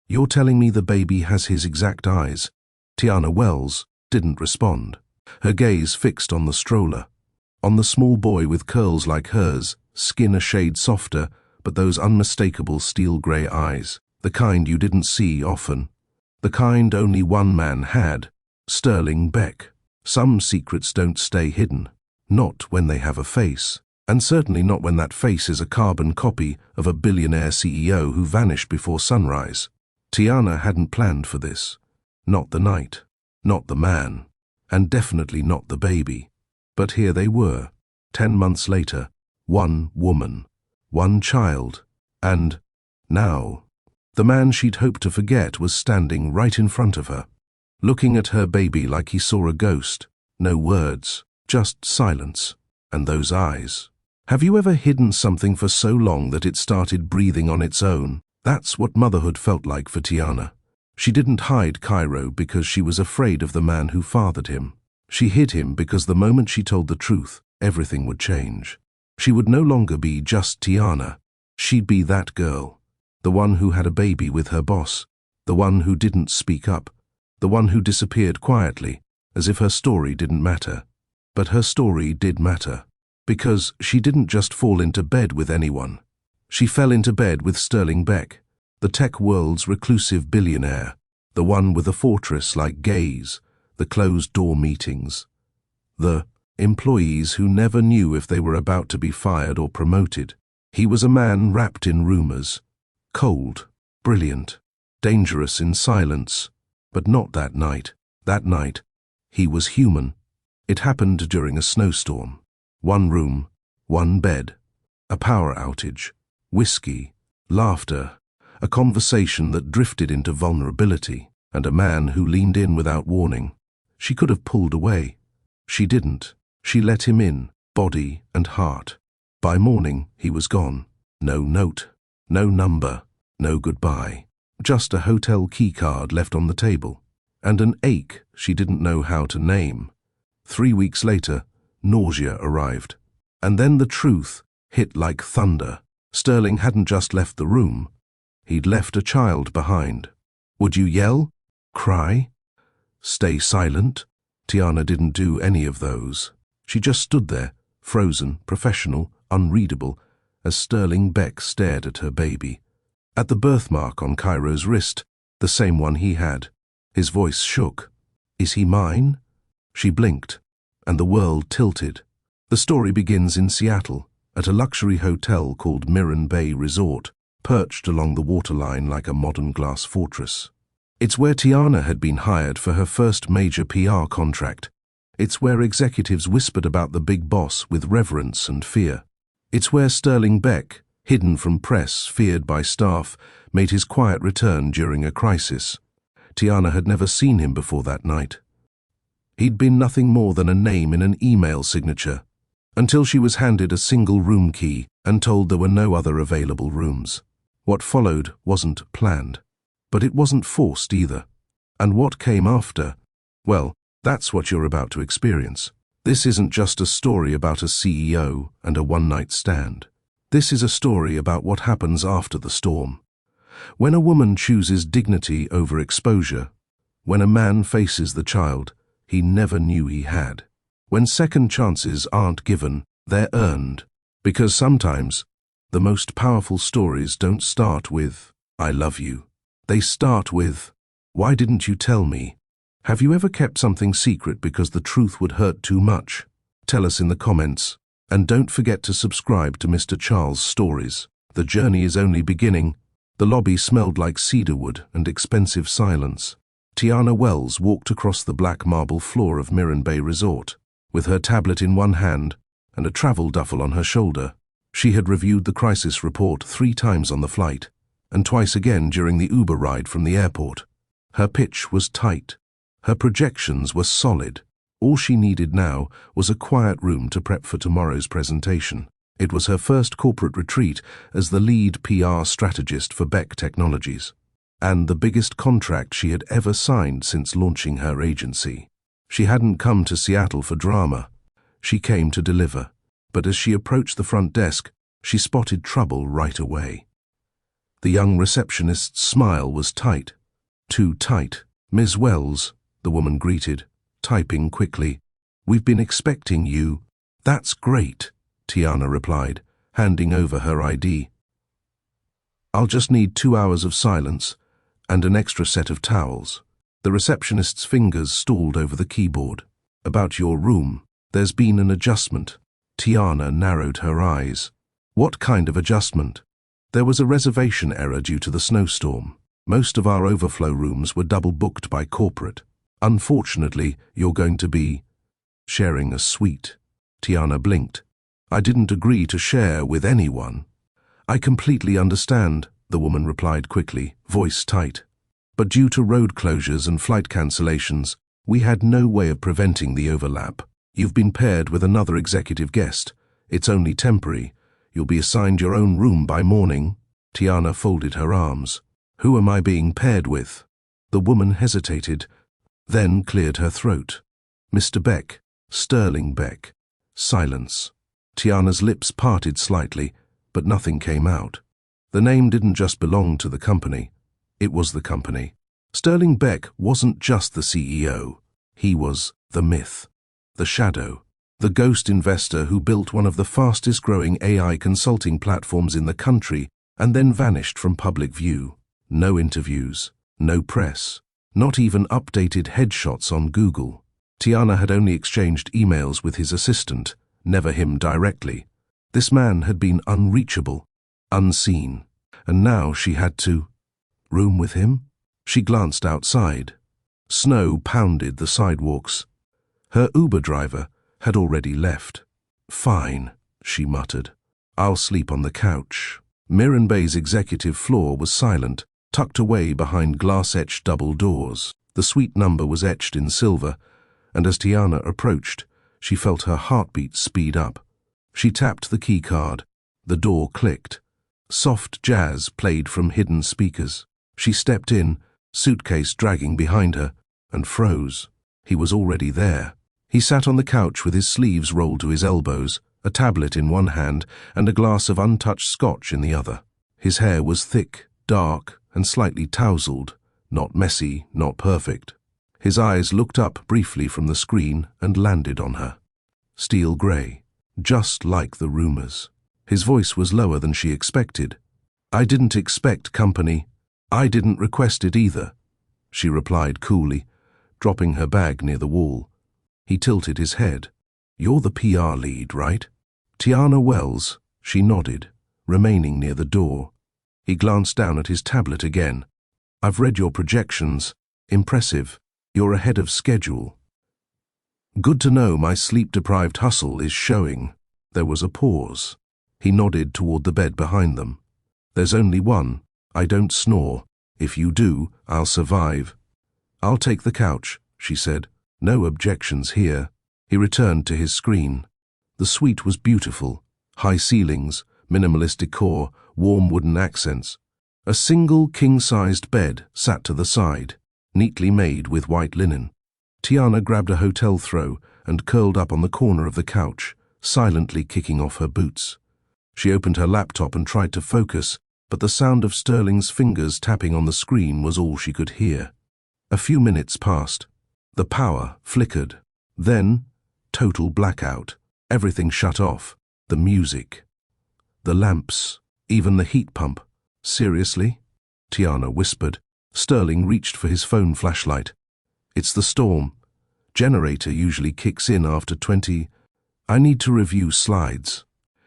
You're telling me the baby has his exact eyes? Tiana Wells didn't respond, her gaze fixed on the stroller, on the small boy with curls like hers, skin a shade softer, but those unmistakable steel-grey eyes, the kind you didn't see often, the kind only one man had, Sterling Beck. Some secrets don't stay hidden, not when they have a face, and certainly not when that face is a carbon copy of a billionaire CEO who vanished before sunrise. Tiana hadn't planned for this. Not the night, not the man, and definitely not the baby. But here they were, 10 months later, one woman, one child, and now, the man she'd hoped to forget was standing right in front of her, looking at her baby like he saw a ghost. No words, just silence, and those eyes. Have you ever hidden something for so long that it started breathing on its own? That's what motherhood felt like for Tiana. She didn't hide Cairo because she was afraid of the man who fathered him. She hid him because the moment she told the truth, everything would change. She would no longer be just Tiana. She'd be that girl, the one who had a baby with her boss, the one who didn't speak up, the one who disappeared quietly, as if her story didn't matter. But her story did matter, because she didn't just fall into bed with anyone. She fell into bed with Sterling Beck, the tech world's reclusive billionaire, the one with a fortress-like gaze, the closed-door meetings, the employees who never knew if they were about to be fired or promoted. He was a man wrapped in rumors, cold, brilliant, dangerous in silence, but not that night. That night, he was human. It happened during a snowstorm. One room, one bed, a power outage, whiskey, laughter, a conversation that drifted into vulnerability, and a man who leaned in without warning. She could have pulled away. She didn't. She let him in, body and heart. By morning, he was gone. No note, no number, no goodbye. Just a hotel keycard left on the table, and an ache she didn't know how to name. 3 weeks later, nausea arrived. And then the truth hit like thunder. Sterling hadn't just left the room. He'd left a child behind. Would you yell? Cry? Stay silent? Tiana didn't do any of those. She just stood there, frozen, professional, unreadable, as Sterling Beck stared at her baby. At the birthmark on Cairo's wrist, the same one he had. His voice shook. Is he mine? She blinked, and the world tilted. The story begins in Seattle, at a luxury hotel called Miran Bay Resort, perched along the waterline like a modern glass fortress. It's where Tiana had been hired for her first major PR contract. It's where executives whispered about the big boss with reverence and fear. It's where Sterling Beck, hidden from press, feared by staff, made his quiet return during a crisis. Tiana had never seen him before that night. He'd been nothing more than a name in an email signature, until she was handed a single room key and told there were no other available rooms. What followed wasn't planned, but it wasn't forced either. And what came after, well, that's what you're about to experience. This isn't just a story about a CEO and a one-night stand. This is a story about what happens after the storm. When a woman chooses dignity over exposure, when a man faces the child he never knew he had, when second chances aren't given, they're earned. Because sometimes, the most powerful stories don't start with, "I love you." They start with, "Why didn't you tell me?" Have you ever kept something secret because the truth would hurt too much? Tell us in the comments. And don't forget to subscribe to Mr. Charles Stories. The journey is only beginning. The lobby smelled like cedarwood and expensive silence. Tiana Wells walked across the black marble floor of Miran Bay Resort, with her tablet in one hand and a travel duffel on her shoulder. She had reviewed the crisis report 3 times on the flight, and twice again during the Uber ride from the airport. Her pitch was tight. Her projections were solid. All she needed now was a quiet room to prep for tomorrow's presentation. It was her first corporate retreat as the lead PR strategist for Beck Technologies, and the biggest contract she had ever signed since launching her agency. She hadn't come to Seattle for drama. She came to deliver. But as she approached the front desk, she spotted trouble right away. The young receptionist's smile was tight. Too tight. "Ms. Wells," the woman greeted, typing quickly. "We've been expecting you." "That's great," Tiana replied, handing over her ID. "I'll just need 2 hours of silence and an extra set of towels." The receptionist's fingers stalled over the keyboard. "About your room, there's been an adjustment." Tiana narrowed her eyes. "What kind of adjustment?" "There was a reservation error due to the snowstorm. Most of our overflow rooms were double booked by corporate. Unfortunately, you're going to be sharing a suite." Tiana blinked. "I didn't agree to share with anyone." "I completely understand," the woman replied quickly, voice tight. "But due to road closures and flight cancellations, we had no way of preventing the overlap. You've been paired with another executive guest. It's only temporary. You'll be assigned your own room by morning." Tiana folded her arms. "Who am I being paired with?" The woman hesitated, then cleared her throat. "Mr. Beck, Sterling Beck." Silence. Tiana's lips parted slightly, but nothing came out. The name didn't just belong to the company. It was the company. Sterling Beck wasn't just the CEO. He was the myth, the shadow, the ghost investor who built one of the fastest-growing AI consulting platforms in the country and then vanished from public view. No interviews, no press, not even updated headshots on Google. Tiana had only exchanged emails with his assistant, never him directly. This man had been unreachable, unseen, and now she had to room with him? She glanced outside. Snow pounded the sidewalks. Her Uber driver had already left. "Fine," she muttered. "I'll sleep on the couch." Miran Bay's executive floor was silent, tucked away behind glass-etched double doors. The suite number was etched in silver, and as Tiana approached, she felt her heartbeat speed up. She tapped the key card. The door clicked. Soft jazz played from hidden speakers. She stepped in, suitcase dragging behind her, and froze. He was already there. He sat on the couch with his sleeves rolled to his elbows, a tablet in one hand and a glass of untouched scotch in the other. His hair was thick, dark, and slightly tousled, not messy, not perfect. His eyes looked up briefly from the screen and landed on her. Steel grey, just like the rumors. His voice was lower than she expected. "I didn't expect company. I didn't request it either," she replied coolly, dropping her bag near the wall. He tilted his head. "You're the PR lead, right?" "Tiana Wells," she nodded, remaining near the door. He glanced down at his tablet again. "I've read your projections. Impressive. You're ahead of schedule." "Good to know my sleep-deprived hustle is showing." There was a pause. He nodded toward the bed behind them. "There's only one. I don't snore. If you do, I'll survive." "I'll take the couch," she said. "No objections here." He returned to his screen. The suite was beautiful. High ceilings, minimalist decor, warm wooden accents. A single king-sized bed sat to the side, neatly made with white linen. Tiana grabbed a hotel throw and curled up on the corner of the couch, silently kicking off her boots. She opened her laptop and tried to focus, but the sound of Sterling's fingers tapping on the screen was all she could hear. A few minutes passed. The power flickered. Then, total blackout. Everything shut off. The music. The lamps. Even the heat pump. "Seriously?" Tiana whispered. Sterling reached for his phone flashlight. "It's the storm. Generator usually kicks in after 20. I need to review slides."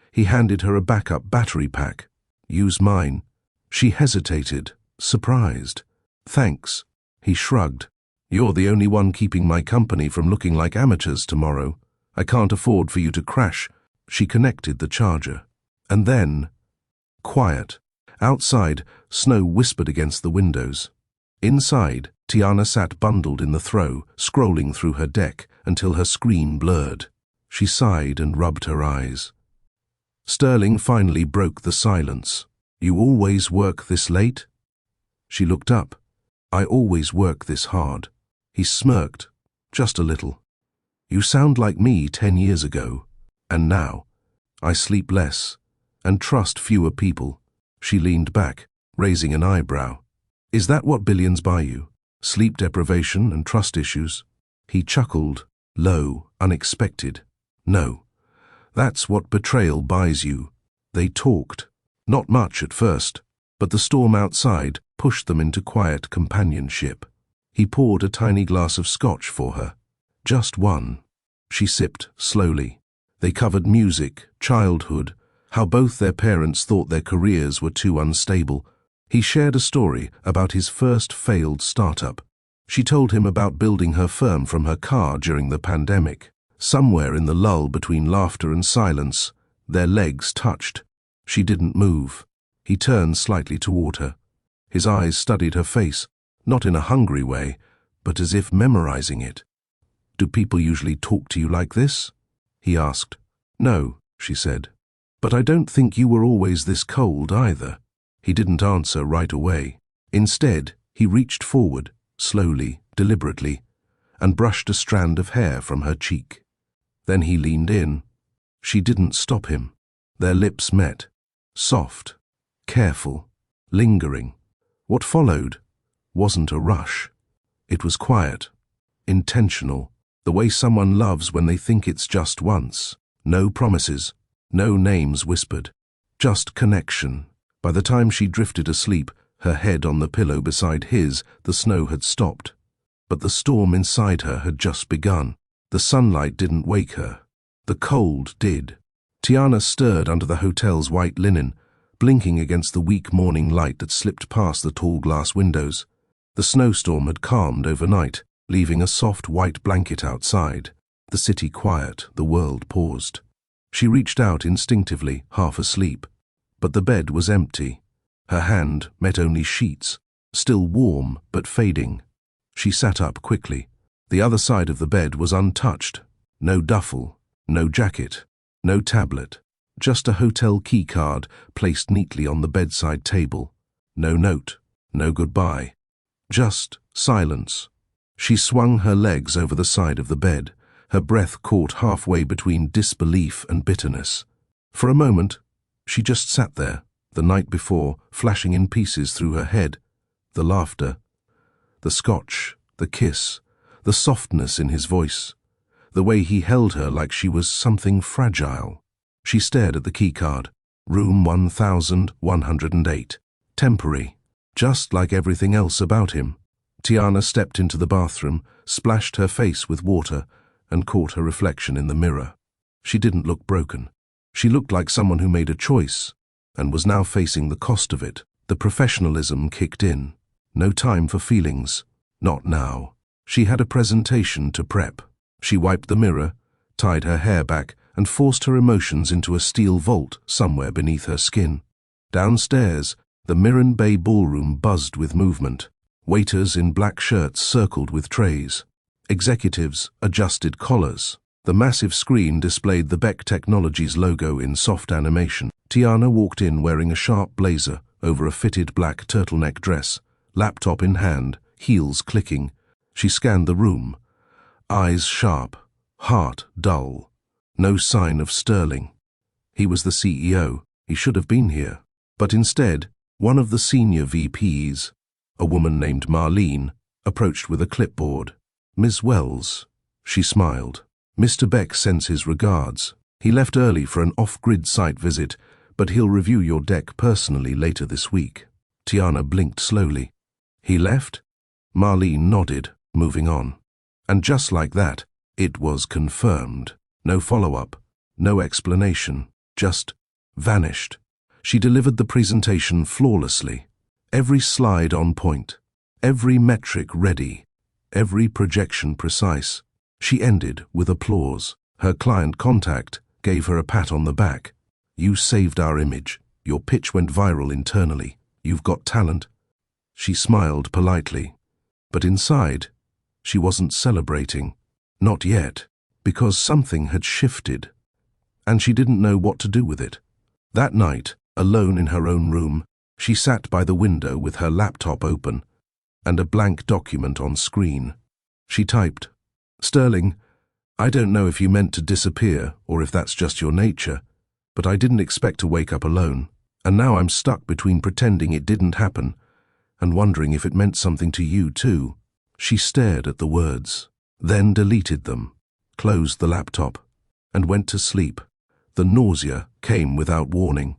He handed her a backup battery pack. "Use mine." She hesitated, surprised. "Thanks." He shrugged. "You're the only one keeping my company from looking like amateurs tomorrow. I can't afford for you to crash." She connected the charger. And then, quiet. Outside, snow whispered against the windows. Inside, Tiana sat bundled in the throw, scrolling through her deck until her screen blurred. She sighed and rubbed her eyes. Sterling finally broke the silence. "You always work this late?" She looked up. "I always work this hard." He smirked, just a little. "You sound like me 10 years ago. And now, I sleep less and trust fewer people." She leaned back. raising an eyebrow. Is that what billions buy you? Sleep deprivation and trust issues? He chuckled, low, unexpected. No. That's what betrayal buys you. They talked. Not much at first, but the storm outside pushed them into quiet companionship. He poured a tiny glass of scotch for her. Just one. She sipped slowly. They covered music, childhood, how both their parents thought their careers were too unstable. He shared a story about his first failed startup. She told him about building her firm from her car during the pandemic. Somewhere in the lull between laughter and silence, their legs touched. She didn't move. He turned slightly toward her. His eyes studied her face, not in a hungry way, but as if memorizing it. Do people usually talk to you like this? He asked. No, she said. But I don't think you were always this cold either. He didn't answer right away. Instead, he reached forward, slowly, deliberately, and brushed a strand of hair from her cheek. Then he leaned in. She didn't stop him. Their lips met, soft, careful, lingering. What followed wasn't a rush. It was quiet, intentional, the way someone loves when they think it's just once. No promises, no names whispered, just connection. By the time she drifted asleep, her head on the pillow beside his, the snow had stopped. But the storm inside her had just begun. The sunlight didn't wake her. The cold did. Tiana stirred under the hotel's white linen, blinking against the weak morning light that slipped past the tall glass windows. The snowstorm had calmed overnight, leaving a soft white blanket outside. The city quiet, the world paused. She reached out instinctively, half asleep. But the bed was empty. Her hand met only sheets, still warm but fading. She sat up quickly. The other side of the bed was untouched. No duffel, no jacket, no tablet. Just a hotel key card placed neatly on the bedside table. No note, no goodbye. Just silence. She swung her legs over the side of the bed, her breath caught halfway between disbelief and bitterness. For a moment, she just sat there, the night before, flashing in pieces through her head. The laughter, the scotch, the kiss, the softness in his voice, the way he held her like she was something fragile. She stared at the keycard. Room 1108. Temporary, just like everything else about him. Tiana stepped into the bathroom, splashed her face with water, and caught her reflection in the mirror. She didn't look broken. She looked like someone who made a choice, and was now facing the cost of it. The professionalism kicked in. No time for feelings. Not now. She had a presentation to prep. She wiped the mirror, tied her hair back, and forced her emotions into a steel vault somewhere beneath her skin. Downstairs, the Mirren Bay ballroom buzzed with movement. Waiters in black shirts circled with trays. Executives adjusted collars. The massive screen displayed the Beck Technologies logo in soft animation. Tiana walked in wearing a sharp blazer over a fitted black turtleneck dress, laptop in hand, heels clicking. She scanned the room. Eyes sharp, heart dull. No sign of Sterling. He was the CEO. He should have been here. But instead, one of the senior VPs, a woman named Marlene, approached with a clipboard. Ms. Wells, she smiled. Mr. Beck sends his regards. He left early for an off-grid site visit, but he'll review your deck personally later this week. Tiana blinked slowly. He left? Marlene nodded, moving on. And just like that, it was confirmed. No follow-up, no explanation, just vanished. She delivered the presentation flawlessly. Every slide on point, every metric ready, every projection precise. She ended with applause. Her client contact gave her a pat on the back. You saved our image. Your pitch went viral internally. You've got talent. She smiled politely. But inside, she wasn't celebrating. Not yet, because something had shifted, and she didn't know what to do with it. That night, alone in her own room, she sat by the window with her laptop open and a blank document on screen. She typed, "Sterling, I don't know if you meant to disappear or if that's just your nature, but I didn't expect to wake up alone, And now I'm stuck between pretending it didn't happen and wondering if it meant something to you too. She stared at the words, then deleted them, closed the laptop, and went to sleep. The nausea came without warning.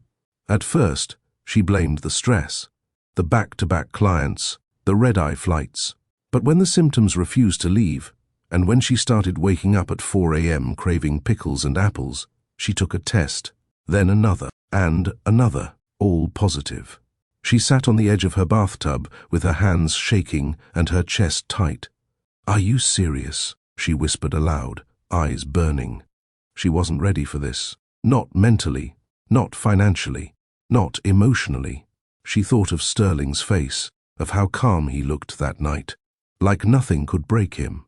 At first, she blamed the stress, the back-to-back clients, the red-eye flights. But when the symptoms refused to leave, and when she started waking up at 4 a.m. craving pickles and apples, she took a test, then another, and another, all positive. She sat on the edge of her bathtub with her hands shaking and her chest tight. "Are you serious?" she whispered aloud, eyes burning. She wasn't ready for this. Not mentally, not financially, not emotionally. She thought of Sterling's face, of how calm he looked that night, like nothing could break him.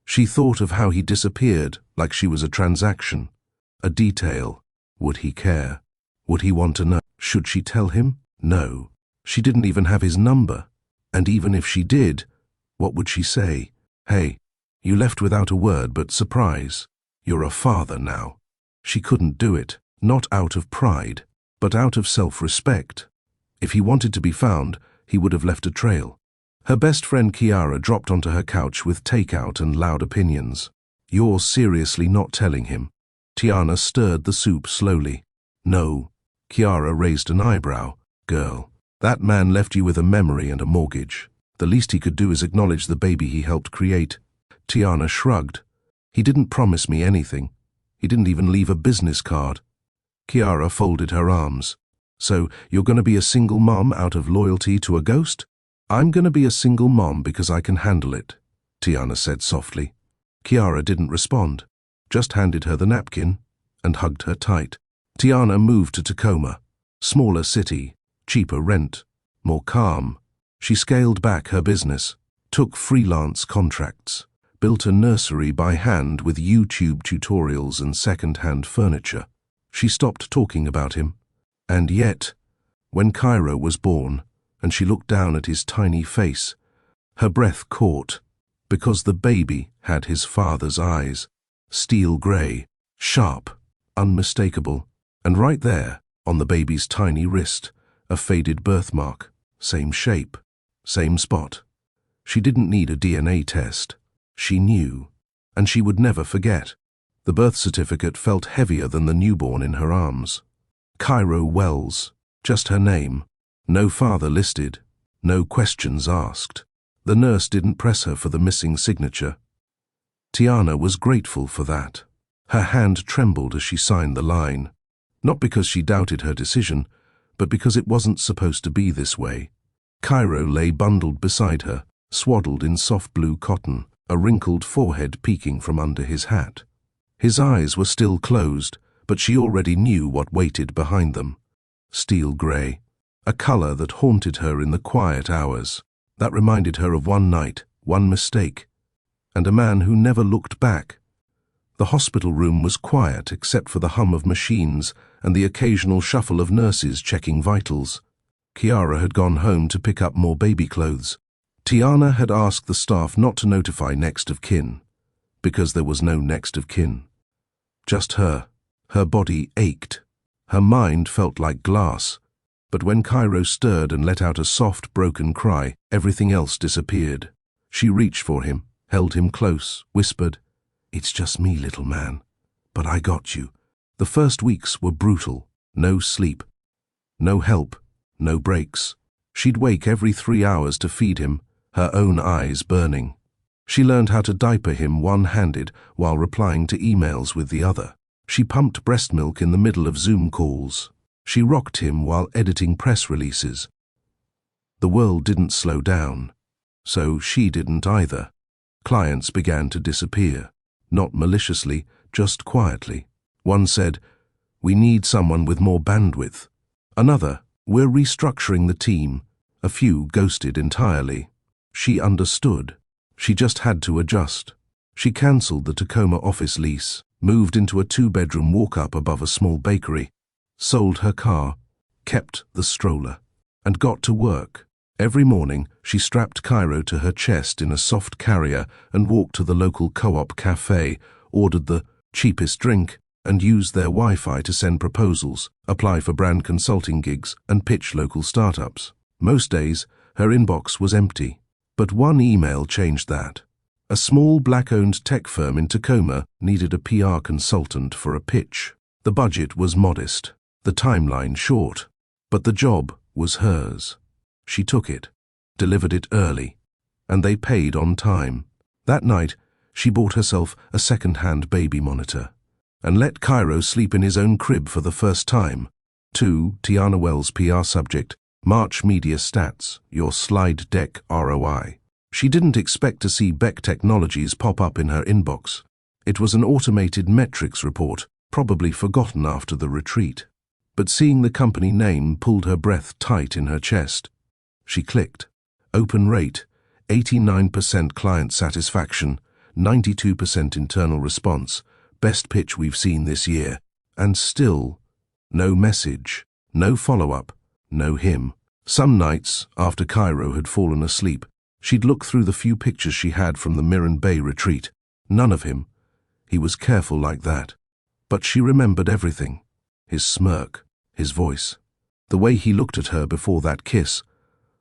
She thought of how he disappeared like she was a transaction, a detail. Would he care? Would he want to know? Should she tell him? No. She didn't even have his number. And even if she did, what would she say? "Hey, you left without a word but surprise. You're a father now." She couldn't do it, not out of pride, but out of self-respect. If he wanted to be found, he would have left a trail. Her best friend Kiara dropped onto her couch with takeout and loud opinions. "You're seriously not telling him?" Tiana stirred the soup slowly. "No." Kiara raised an eyebrow. "Girl, that man left you with a memory and a mortgage. The least he could do is acknowledge the baby he helped create." Tiana shrugged. "He didn't promise me anything. He didn't even leave a business card." Kiara folded her arms. "So you're going to be a single mom out of loyalty to a ghost?" "I'm going to be a single mom because I can handle it," Tiana said softly. Kiara didn't respond, just handed her the napkin and hugged her tight. Tiana moved to Tacoma. Smaller city, cheaper rent, more calm. She scaled back her business, took freelance contracts, built a nursery by hand with YouTube tutorials and second-hand furniture. She stopped talking about him. And yet, when Cairo was born, and she looked down at his tiny face, her breath caught, because the baby had his father's eyes, steel grey, sharp, unmistakable, and right there, on the baby's tiny wrist, a faded birthmark, same shape, same spot. She didn't need a DNA test. She knew, and she would never forget. The birth certificate felt heavier than the newborn in her arms. Cairo Wells, just her name. No father listed, no questions asked. The nurse didn't press her for the missing signature. Tiana was grateful for that. Her hand trembled as she signed the line, not because she doubted her decision, but because it wasn't supposed to be this way. Cairo lay bundled beside her, swaddled in soft blue cotton, a wrinkled forehead peeking from under his hat. His eyes were still closed, but she already knew what waited behind them. Steel grey, a colour that haunted her in the quiet hours, that reminded her of one night, one mistake, and a man who never looked back. The hospital room was quiet except for the hum of machines and the occasional shuffle of nurses checking vitals. Kiara had gone home to pick up more baby clothes. Tiana had asked the staff not to notify next of kin, because there was no next of kin. Just her. Her body ached. Her mind felt like glass. But when Cairo stirred and let out a soft, broken cry, everything else disappeared. She reached for him, held him close, whispered, "It's just me, little man. But I got you." The first weeks were brutal. No sleep. No help. No breaks. She'd wake every 3 hours to feed him, her own eyes burning. She learned how to diaper him one-handed while replying to emails with the other. She pumped breast milk in the middle of Zoom calls. She rocked him while editing press releases. The world didn't slow down, so she didn't either. Clients began to disappear, not maliciously, just quietly. One said, "We need someone with more bandwidth." Another, "We're restructuring the team." A few ghosted entirely. She understood. She just had to adjust. She cancelled the Tacoma office lease, moved into a 2-bedroom walk-up above a small bakery, sold her car, kept the stroller, and got to work. Every morning, she strapped Cairo to her chest in a soft carrier and walked to the local co-op cafe, ordered the cheapest drink, and used their Wi-Fi to send proposals, apply for brand consulting gigs, and pitch local startups. Most days, her inbox was empty. But one email changed that. A small black-owned tech firm in Tacoma needed a PR consultant for a pitch. The budget was modest, the timeline short, but the job was hers. She took it, delivered it early, and they paid on time. That night, she bought herself a second-hand baby monitor and let Cairo sleep in his own crib for the first time. 2. Tiana Wells PR subject, March Media Stats, your slide deck ROI. She didn't expect to see Beck Technologies pop up in her inbox. It was an automated metrics report, probably forgotten after the retreat. But seeing the company name pulled her breath tight in her chest. She clicked. Open rate, 89% client satisfaction, 92% internal response, best pitch we've seen this year. And still, no message, no follow-up, no him. Some nights, after Cairo had fallen asleep, she'd look through the few pictures she had from the Miran Bay retreat. None of him. He was careful like that. But she remembered everything. His smirk, his voice, the way he looked at her before that kiss,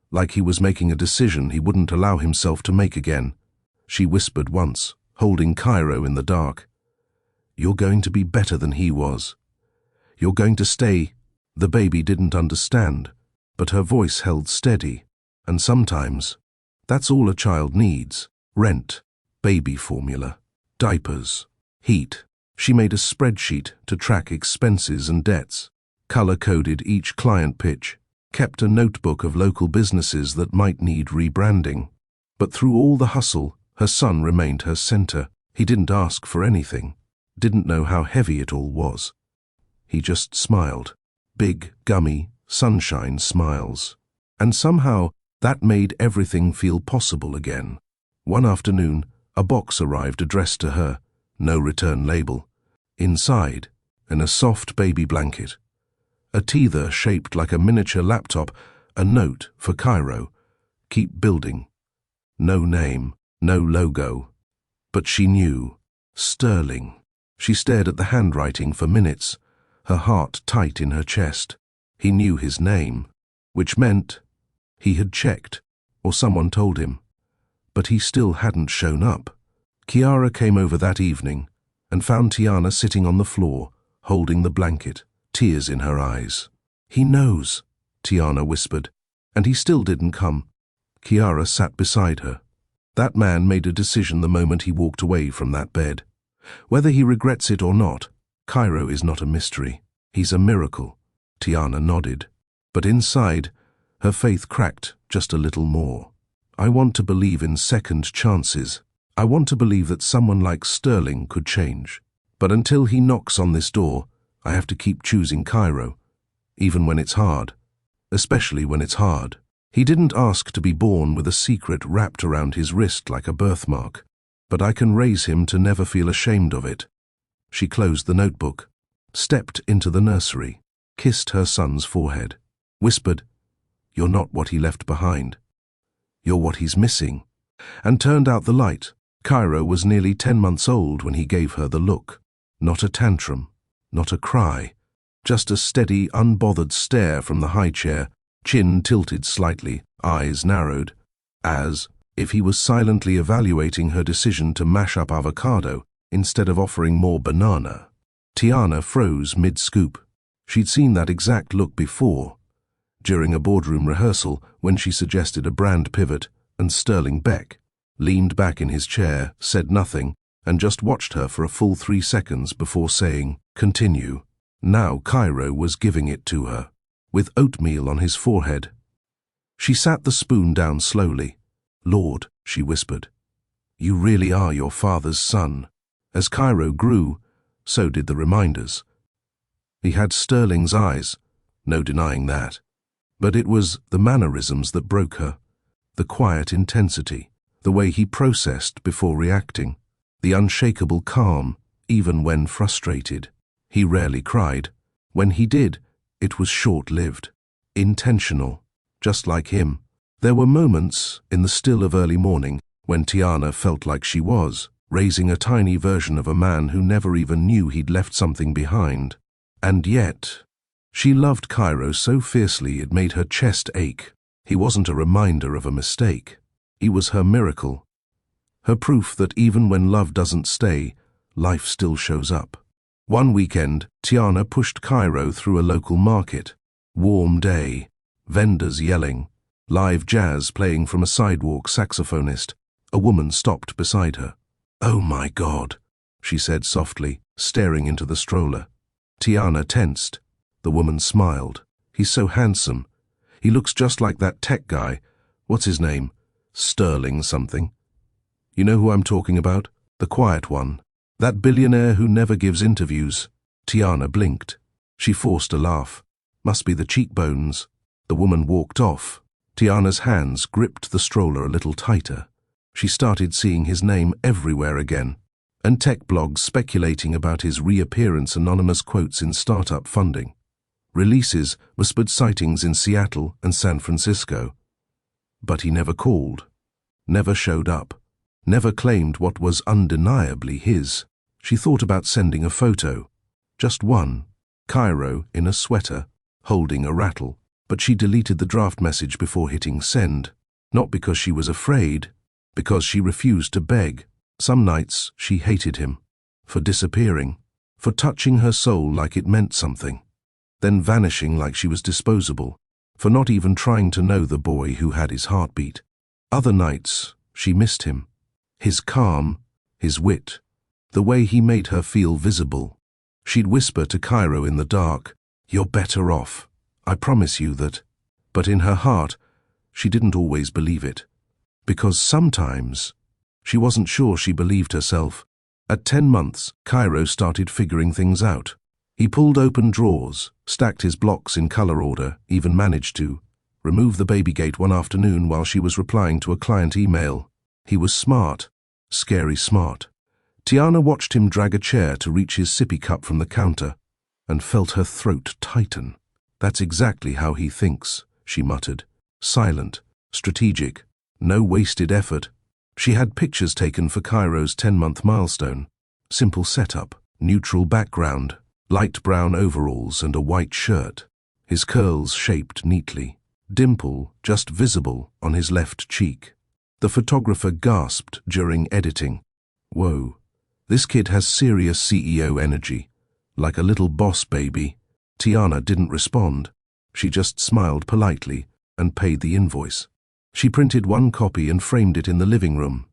like he was making a decision he wouldn't allow himself to make again. She whispered once, holding Cairo in the dark, "You're going to be better than he was. You're going to stay." The baby didn't understand, but her voice held steady, and sometimes, that's all a child needs. Rent, baby formula, diapers, heat. She made a spreadsheet to track expenses and debts, color-coded each client pitch, kept a notebook of local businesses that might need rebranding. But through all the hustle, her son remained her center. He didn't ask for anything, didn't know how heavy it all was. He just smiled. Big, gummy, sunshine smiles. And somehow, that made everything feel possible again. One afternoon, a box arrived addressed to her, no return label. Inside, in a soft baby blanket, a teether shaped like a miniature laptop, a note for Cairo. Keep building. No name, no logo. But she knew. Sterling. She stared at the handwriting for minutes, her heart tight in her chest. He knew his name, which meant he had checked, or someone told him. But he still hadn't shown up. Kiara came over that evening and found Tiana sitting on the floor, holding the blanket, tears in her eyes. "He knows," Tiana whispered, "and he still didn't come." Kiara sat beside her. That man made a decision the moment he walked away from that bed. Whether he regrets it or not, Cairo is not a mystery. He's a miracle. Tiana nodded. But inside, her faith cracked just a little more. "I want to believe in second chances. I want to believe that someone like Sterling could change. But until he knocks on this door, I have to keep choosing Cairo, even when it's hard. Especially when it's hard." He didn't ask to be born with a secret wrapped around his wrist like a birthmark, but I can raise him to never feel ashamed of it. She closed the notebook, stepped into the nursery, kissed her son's forehead, whispered, "You're not what he left behind. You're what he's missing," and turned out the light. Cairo was nearly 10 months old when he gave her the look. Not a tantrum, not a cry, just a steady, unbothered stare from the high chair, chin tilted slightly, eyes narrowed, as if he was silently evaluating her decision to mash up avocado instead of offering more banana. Tiana froze mid-scoop. She'd seen that exact look before, during a boardroom rehearsal when she suggested a brand pivot and Sterling Beck leaned back in his chair, said nothing, and just watched her for a full 3 seconds before saying, "Continue." Now Cairo was giving it to her, with oatmeal on his forehead. She sat the spoon down slowly. "Lord," she whispered, "you really are your father's son." As Cairo grew, so did the reminders. He had Sterling's eyes, no denying that. But it was the mannerisms that broke her, the quiet intensity, the way he processed before reacting, the unshakable calm, even when frustrated. He rarely cried. When he did, it was short-lived, intentional, just like him. There were moments in the still of early morning when Tiana felt like she was raising a tiny version of a man who never even knew he'd left something behind. And yet, she loved Cairo so fiercely it made her chest ache. He wasn't a reminder of a mistake. He was her miracle. Her proof that even when love doesn't stay, life still shows up. One weekend, Tiana pushed Cairo through a local market. Warm day, vendors yelling, live jazz playing from a sidewalk saxophonist. A woman stopped beside her. "Oh my God," she said softly, staring into the stroller. Tiana tensed. The woman smiled. "He's so handsome. He looks just like that tech guy. What's his name? Sterling something. You know who I'm talking about? The quiet one. That billionaire who never gives interviews." Tiana blinked. She forced a laugh. "Must be the cheekbones." The woman walked off. Tiana's hands gripped the stroller a little tighter. She started seeing his name everywhere again, and tech blogs speculating about his reappearance, anonymous quotes in startup funding. Releases whispered sightings in Seattle and San Francisco. But he never called, never showed up, never claimed what was undeniably his. She thought about sending a photo, just one, Cairo in a sweater, holding a rattle, but she deleted the draft message before hitting send, not because she was afraid, because she refused to beg. Some nights she hated him, for disappearing, for touching her soul like it meant something, then vanishing like she was disposable, for not even trying to know the boy who had his heartbeat. Other nights she missed him, his calm, his wit, the way he made her feel visible. She'd whisper to Cairo in the dark, "You're better off. I promise you that." But in her heart, she didn't always believe it. Because sometimes she wasn't sure she believed herself. At 10 months, Cairo started figuring things out. He pulled open drawers, stacked his blocks in color order, even managed to remove the baby gate one afternoon while she was replying to a client email. He was smart, scary smart. Tiana watched him drag a chair to reach his sippy cup from the counter and felt her throat tighten. "That's exactly how he thinks," she muttered. Silent, strategic, no wasted effort. She had pictures taken for Cairo's 10-month milestone. Simple setup, neutral background, light brown overalls and a white shirt. His curls shaped neatly, dimple just visible on his left cheek. The photographer gasped during editing. "Whoa, this kid has serious CEO energy, like a little boss baby." Tiana didn't respond. She just smiled politely and paid the invoice. She printed one copy and framed it in the living room,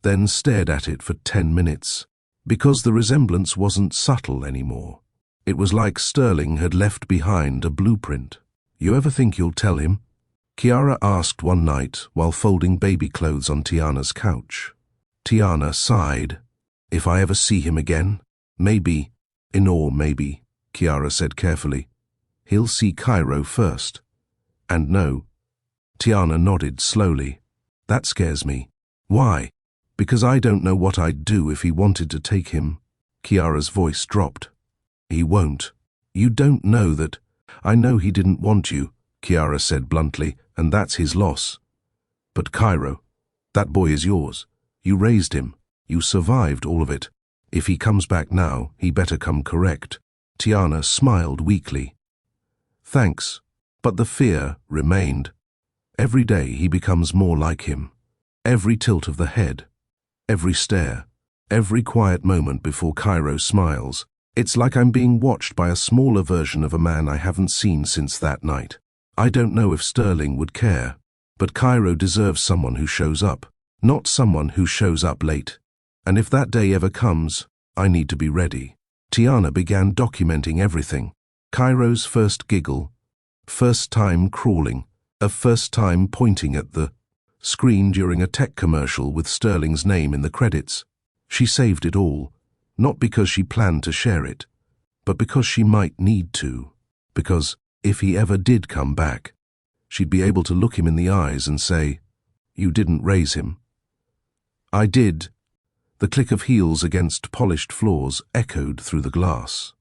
then stared at it for 10 minutes. Because the resemblance wasn't subtle anymore. It was like Sterling had left behind a blueprint. "You ever think you'll tell him?" Kiara asked one night while folding baby clothes on Tiana's couch. Tiana sighed. "If I ever see him again? Maybe, maybe," Kiara said carefully. "He'll see Cairo first." "And no." Tiana nodded slowly. "That scares me." "Why?" "Because I don't know what I'd do if he wanted to take him." Kiara's voice dropped. "He won't. You don't know that." "I know he didn't want you," Kiara said bluntly, "and that's his loss. But Cairo, that boy is yours. You raised him. You survived all of it. If he comes back now, he better come correct." Tiana smiled weakly. "Thanks." But the fear remained. Every day he becomes more like him. Every tilt of the head, every stare, every quiet moment before Cairo smiles. It's like I'm being watched by a smaller version of a man I haven't seen since that night. I don't know if Sterling would care, but Cairo deserves someone who shows up, not someone who shows up late. And if that day ever comes, I need to be ready. Tiana began documenting everything. Cairo's first giggle, first time crawling, a first time pointing at the screen during a tech commercial with Sterling's name in the credits. She saved it all, not because she planned to share it, but because she might need to. Because if he ever did come back, she'd be able to look him in the eyes and say, "You didn't raise him." "I did." The click of heels against polished floors echoed through the glass.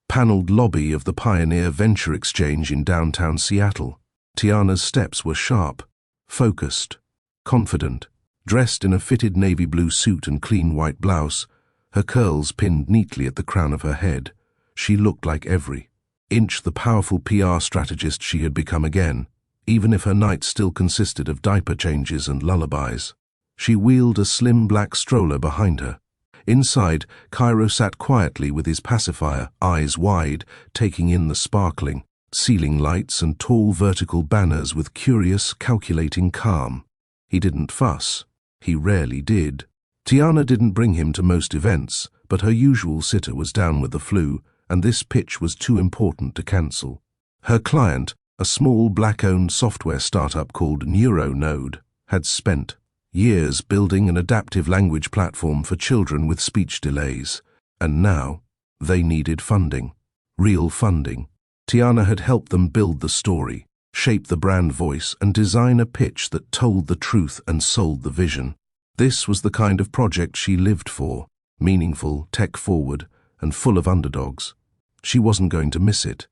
Paneled lobby of the Pioneer Venture Exchange in downtown Seattle. Tiana's steps were sharp, focused, confident. Dressed in a fitted navy blue suit and clean white blouse, her curls pinned neatly at the crown of her head, she looked like every inch the powerful PR strategist she had become again, even if her nights still consisted of diaper changes and lullabies. She wheeled a slim black stroller behind her. Inside, Cairo sat quietly with his pacifier, eyes wide, taking in the sparkling ceiling lights and tall vertical banners with curious, calculating calm. He didn't fuss. He rarely did. Tiana didn't bring him to most events, but her usual sitter was down with the flu, and this pitch was too important to cancel. Her client, a small black-owned software startup called NeuroNode, had spent years building an adaptive language platform for children with speech delays, and now they needed funding. Real funding. Tiana had helped them build the story, shape the brand voice, and design a pitch that told the truth and sold the vision. This was the kind of project she lived for, meaningful, tech-forward, and full of underdogs. She wasn't going to miss it.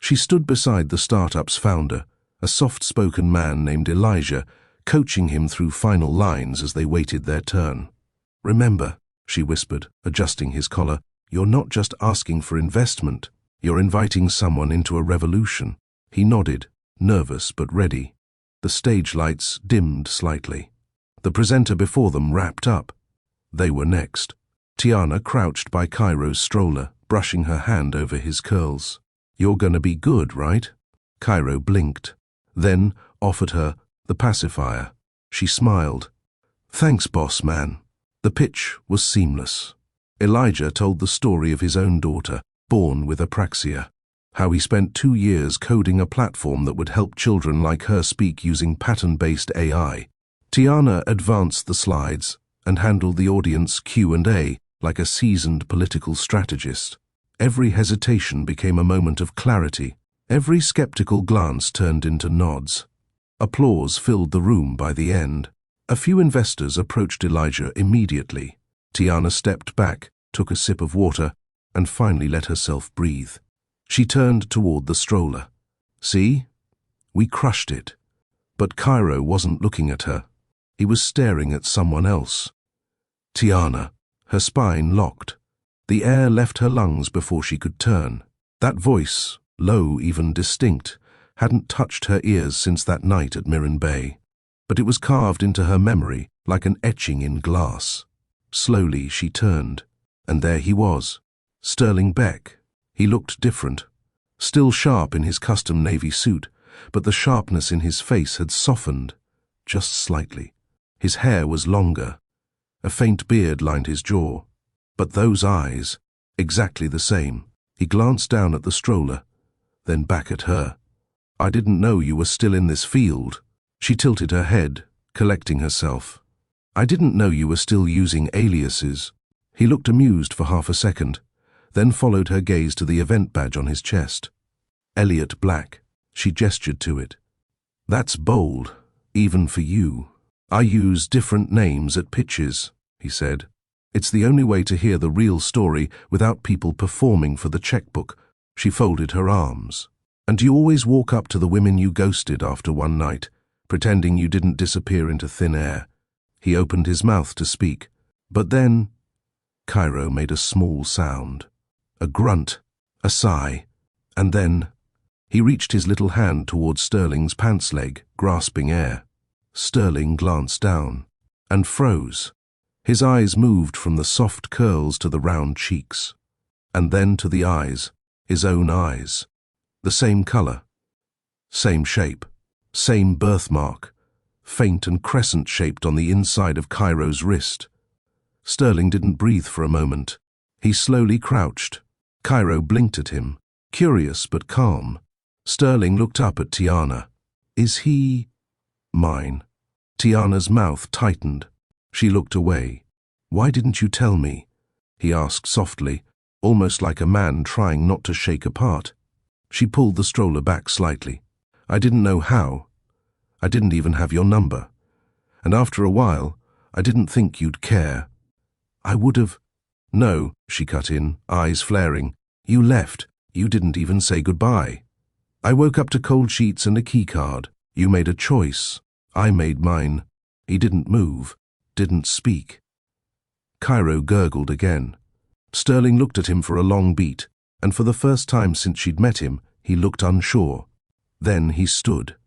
She stood beside the startup's founder, a soft-spoken man named Elijah, coaching him through final lines as they waited their turn. "Remember," she whispered, adjusting his collar, "you're not just asking for investment. You're inviting someone into a revolution." He nodded, nervous but ready. The stage lights dimmed slightly. The presenter before them wrapped up. They were next. Tiana crouched by Cairo's stroller, brushing her hand over his curls. "You're gonna be good, right?" Cairo blinked, then offered her the pacifier. She smiled. "Thanks, boss man." The pitch was seamless. Elijah told the story of his own daughter, born with apraxia, how he spent 2 years coding a platform that would help children like her speak using pattern-based AI. Tiana advanced the slides and handled the audience Q&A like a seasoned political strategist. Every hesitation became a moment of clarity. Every skeptical glance turned into nods. Applause filled the room by the end. A few investors approached Elijah immediately. Tiana stepped back, took a sip of water, and finally let herself breathe. She turned toward the stroller. "See? We crushed it." But Cairo wasn't looking at her. He was staring at someone else. Tiana. Her spine locked. The air left her lungs before she could turn. That voice, low, even distinct, hadn't touched her ears since that night at Mirren Bay. But it was carved into her memory like an etching in glass. Slowly she turned, and there he was. Sterling Beck. He looked different. Still sharp in his custom navy suit, but the sharpness in his face had softened, just slightly. His hair was longer. A faint beard lined his jaw. But those eyes, exactly the same. He glanced down at the stroller, then back at her. "I didn't know you were still in this field." She tilted her head, collecting herself. "I didn't know you were still using aliases." He looked amused for half a second, then followed her gaze to the event badge on his chest. "Elliot Black." She gestured to it. "That's bold, even for you." "I use different names at pitches," he said. "It's the only way to hear the real story without people performing for the checkbook." She folded her arms. "And you always walk up to the women you ghosted after one night, pretending you didn't disappear into thin air." He opened his mouth to speak. But then Cairo made a small sound. A grunt, a sigh, and then he reached his little hand toward Sterling's pants leg, grasping air. Sterling glanced down and froze. His eyes moved from the soft curls to the round cheeks, and then to the eyes, his own eyes. The same color, same shape, same birthmark, faint and crescent-shaped on the inside of Cairo's wrist. Sterling didn't breathe for a moment. He slowly crouched. Cairo blinked at him, curious but calm. Sterling looked up at Tiana. "Is he mine?" Tiana's mouth tightened. She looked away. "Why didn't you tell me?" he asked softly, almost like a man trying not to shake apart. She pulled the stroller back slightly. "I didn't know how. I didn't even have your number. And after a while, I didn't think you'd care." "I would have—" "No," she cut in, eyes flaring. "You left. You didn't even say goodbye. I woke up to cold sheets and a keycard. You made a choice. I made mine." He didn't move. didn't speak. Cairo gurgled again. Sterling looked at him for a long beat, and for the first time since she'd met him, he looked unsure. Then he stood.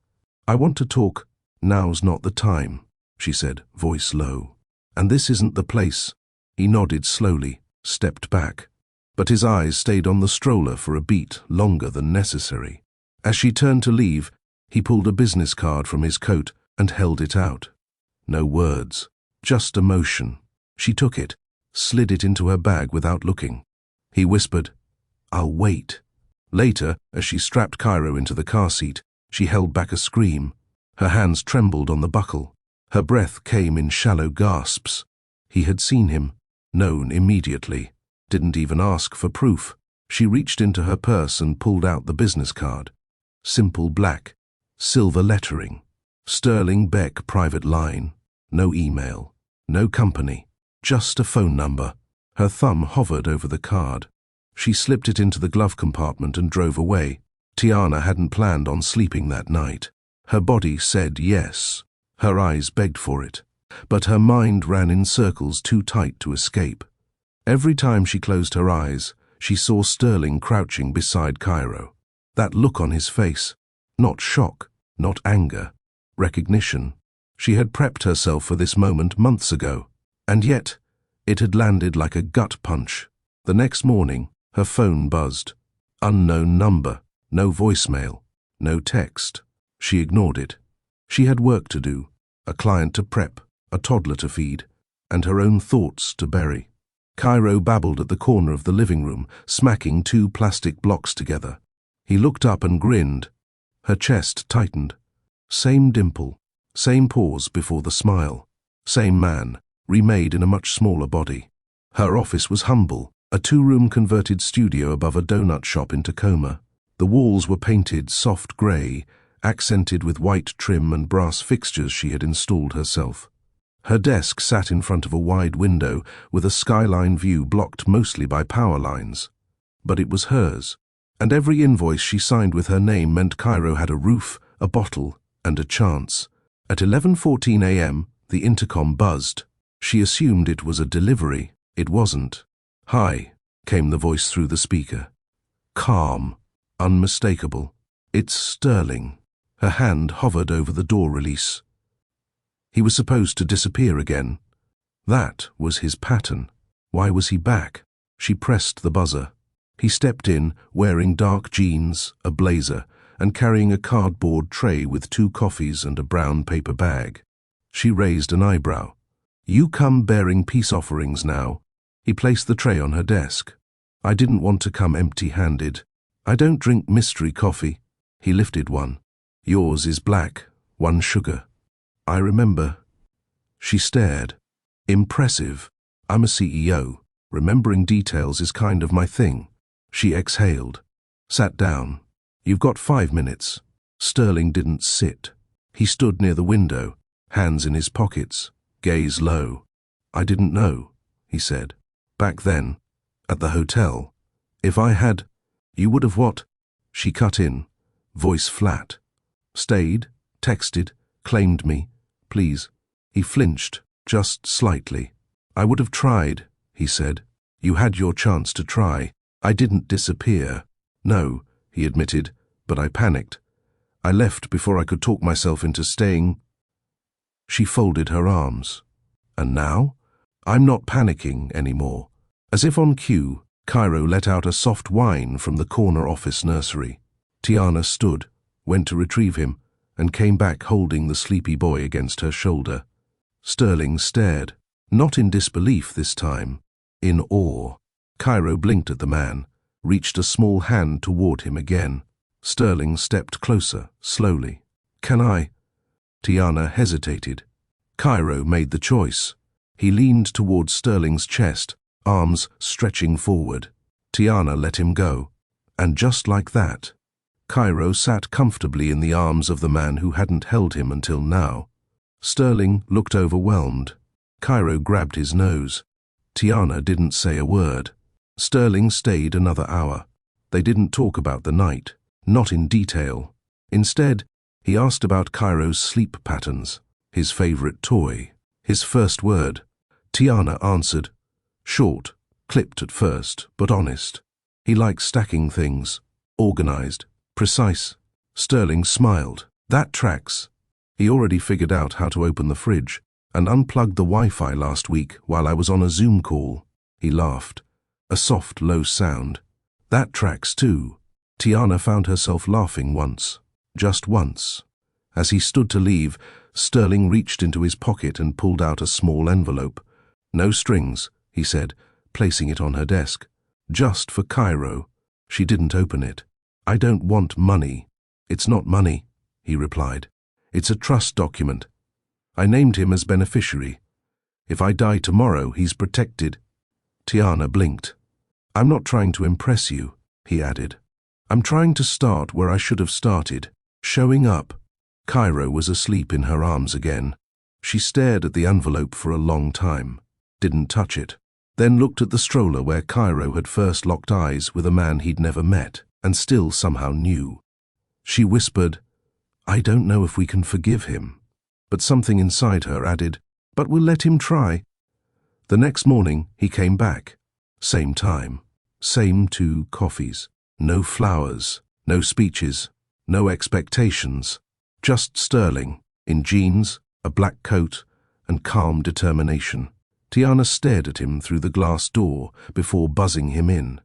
"I want to talk. Now's not the time," she said, voice low. "And this isn't the place." He nodded slowly, stepped back. But his eyes stayed on the stroller for a beat longer than necessary. As she turned to leave, he pulled a business card from his coat and held it out. No words, just emotion. She took it, slid it into her bag without looking. He whispered, "I'll wait." Later, as she strapped Cairo into the car seat, she held back a scream. Her hands trembled on the buckle. Her breath came in shallow gasps. He had seen him, known immediately, didn't even ask for proof. She reached into her purse and pulled out the business card. Simple black, silver lettering. Sterling Beck private line. No email, no company, just a phone number. Her thumb hovered over the card. She slipped it into the glove compartment and drove away. Tiana hadn't planned on sleeping that night. Her body said yes. Her eyes begged for it. But her mind ran in circles too tight to escape. Every time she closed her eyes, she saw Sterling crouching beside Cairo. That look on his face, not shock, not anger, recognition. She had prepped herself for this moment months ago, and yet it had landed like a gut punch. The next morning, her phone buzzed. Unknown number, no voicemail, no text. She ignored it. She had work to do, a client to prep, a toddler to feed, and her own thoughts to bury. Cairo babbled at the corner of the living room, smacking two plastic blocks together. He looked up and grinned. Her chest tightened. Same dimple, same pause before the smile. Same man, remade in a much smaller body. Her office was humble, a two-room converted studio above a donut shop in Tacoma. The walls were painted soft grey, accented with white trim and brass fixtures she had installed herself. Her desk sat in front of a wide window with a skyline view blocked mostly by power lines. But it was hers, and every invoice she signed with her name meant Cairo had a roof, a bottle, and a chance. At 11:14 a.m., the intercom buzzed. She assumed it was a delivery. It wasn't. "Hi," came the voice through the speaker. Calm, unmistakable. "It's Sterling." Her hand hovered over the door release. He was supposed to disappear again. That was his pattern. Why was he back? She pressed the buzzer. He stepped in, wearing dark jeans, a blazer, and carrying a cardboard tray with 2 coffees and a brown paper bag. She raised an eyebrow. "You come bearing peace offerings now." He placed the tray on her desk. "I didn't want to come empty-handed. I don't drink mystery coffee." He lifted one. "Yours is black, 1 sugar." "I remember." She stared. "Impressive. I'm a CEO. Remembering details is kind of my thing." She exhaled. Sat down. "You've got 5 minutes." Sterling didn't sit. He stood near the window, hands in his pockets, gaze low. "I didn't know," he said. "Back then, at the hotel. If I had, you would have what?" She cut in, voice flat. "Stayed, texted, claimed me. Please." He flinched, just slightly. "I would have tried," he said. "You had your chance to try. I didn't disappear." "No," he admitted, "but I panicked. I left before I could talk myself into staying." She folded her arms. "And now? I'm not panicking anymore." As if on cue, Cairo let out a soft whine from the corner office nursery. Tiana stood, went to retrieve him, and came back holding the sleepy boy against her shoulder. Sterling stared, not in disbelief this time, in awe. Cairo blinked at the man, reached a small hand toward him again. Sterling stepped closer, slowly. "Can I?" Tiana hesitated. Cairo made the choice. He leaned towards Sterling's chest, arms stretching forward. Tiana let him go. And just like that, Cairo sat comfortably in the arms of the man who hadn't held him until now. Sterling looked overwhelmed. Cairo grabbed his nose. Tiana didn't say a word. Sterling stayed another hour. They didn't talk about the night, not in detail. Instead, he asked about Cairo's sleep patterns, his favorite toy, His first word. Tiana answered. Short, clipped at first, but honest. He likes stacking things. Organized. Precise. Sterling smiled. That tracks. He already figured out how to open the fridge and unplugged the Wi-Fi last week while I was on a Zoom call. He laughed. A soft, low sound. That tracks too. Tiana found herself laughing once. Just once. As he stood to leave, Sterling reached into his pocket and pulled out a small envelope. No strings, he said, placing it on her desk. Just for Cairo. She didn't open it. I don't want money. It's not money, he replied. It's a trust document. I named him as beneficiary. If I die tomorrow, he's protected. Tiana blinked. I'm not trying to impress you, he added. I'm trying to start where I should have started, showing up. Cairo was asleep in her arms again. She stared at the envelope for a long time, didn't touch it, then looked at the stroller where Cairo had first locked eyes with a man he'd never met and still somehow knew. She whispered, I don't know if we can forgive him. But something inside her added, but we'll let him try. The next morning, he came back. Same time. Same 2 coffees. No flowers. No speeches. No expectations. Just Sterling, in jeans, a black coat, and calm determination. Tiana stared at him through the glass door before buzzing him in.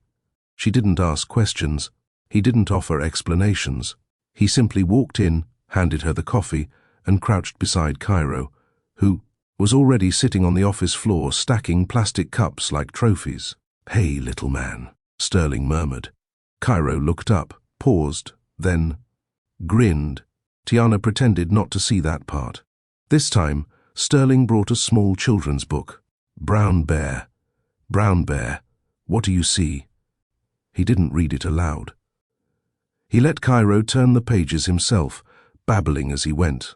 She didn't ask questions. He didn't offer explanations. He simply walked in, handed her the coffee, and crouched beside Cairo, who was already sitting on the office floor stacking plastic cups like trophies. Hey, little man, Sterling murmured. Cairo looked up, paused, then grinned. Tiana pretended not to see that part. This time, Sterling brought a small children's book. Brown Bear. Brown Bear, what do you see? He didn't read it aloud. He let Cairo turn the pages himself, babbling as he went.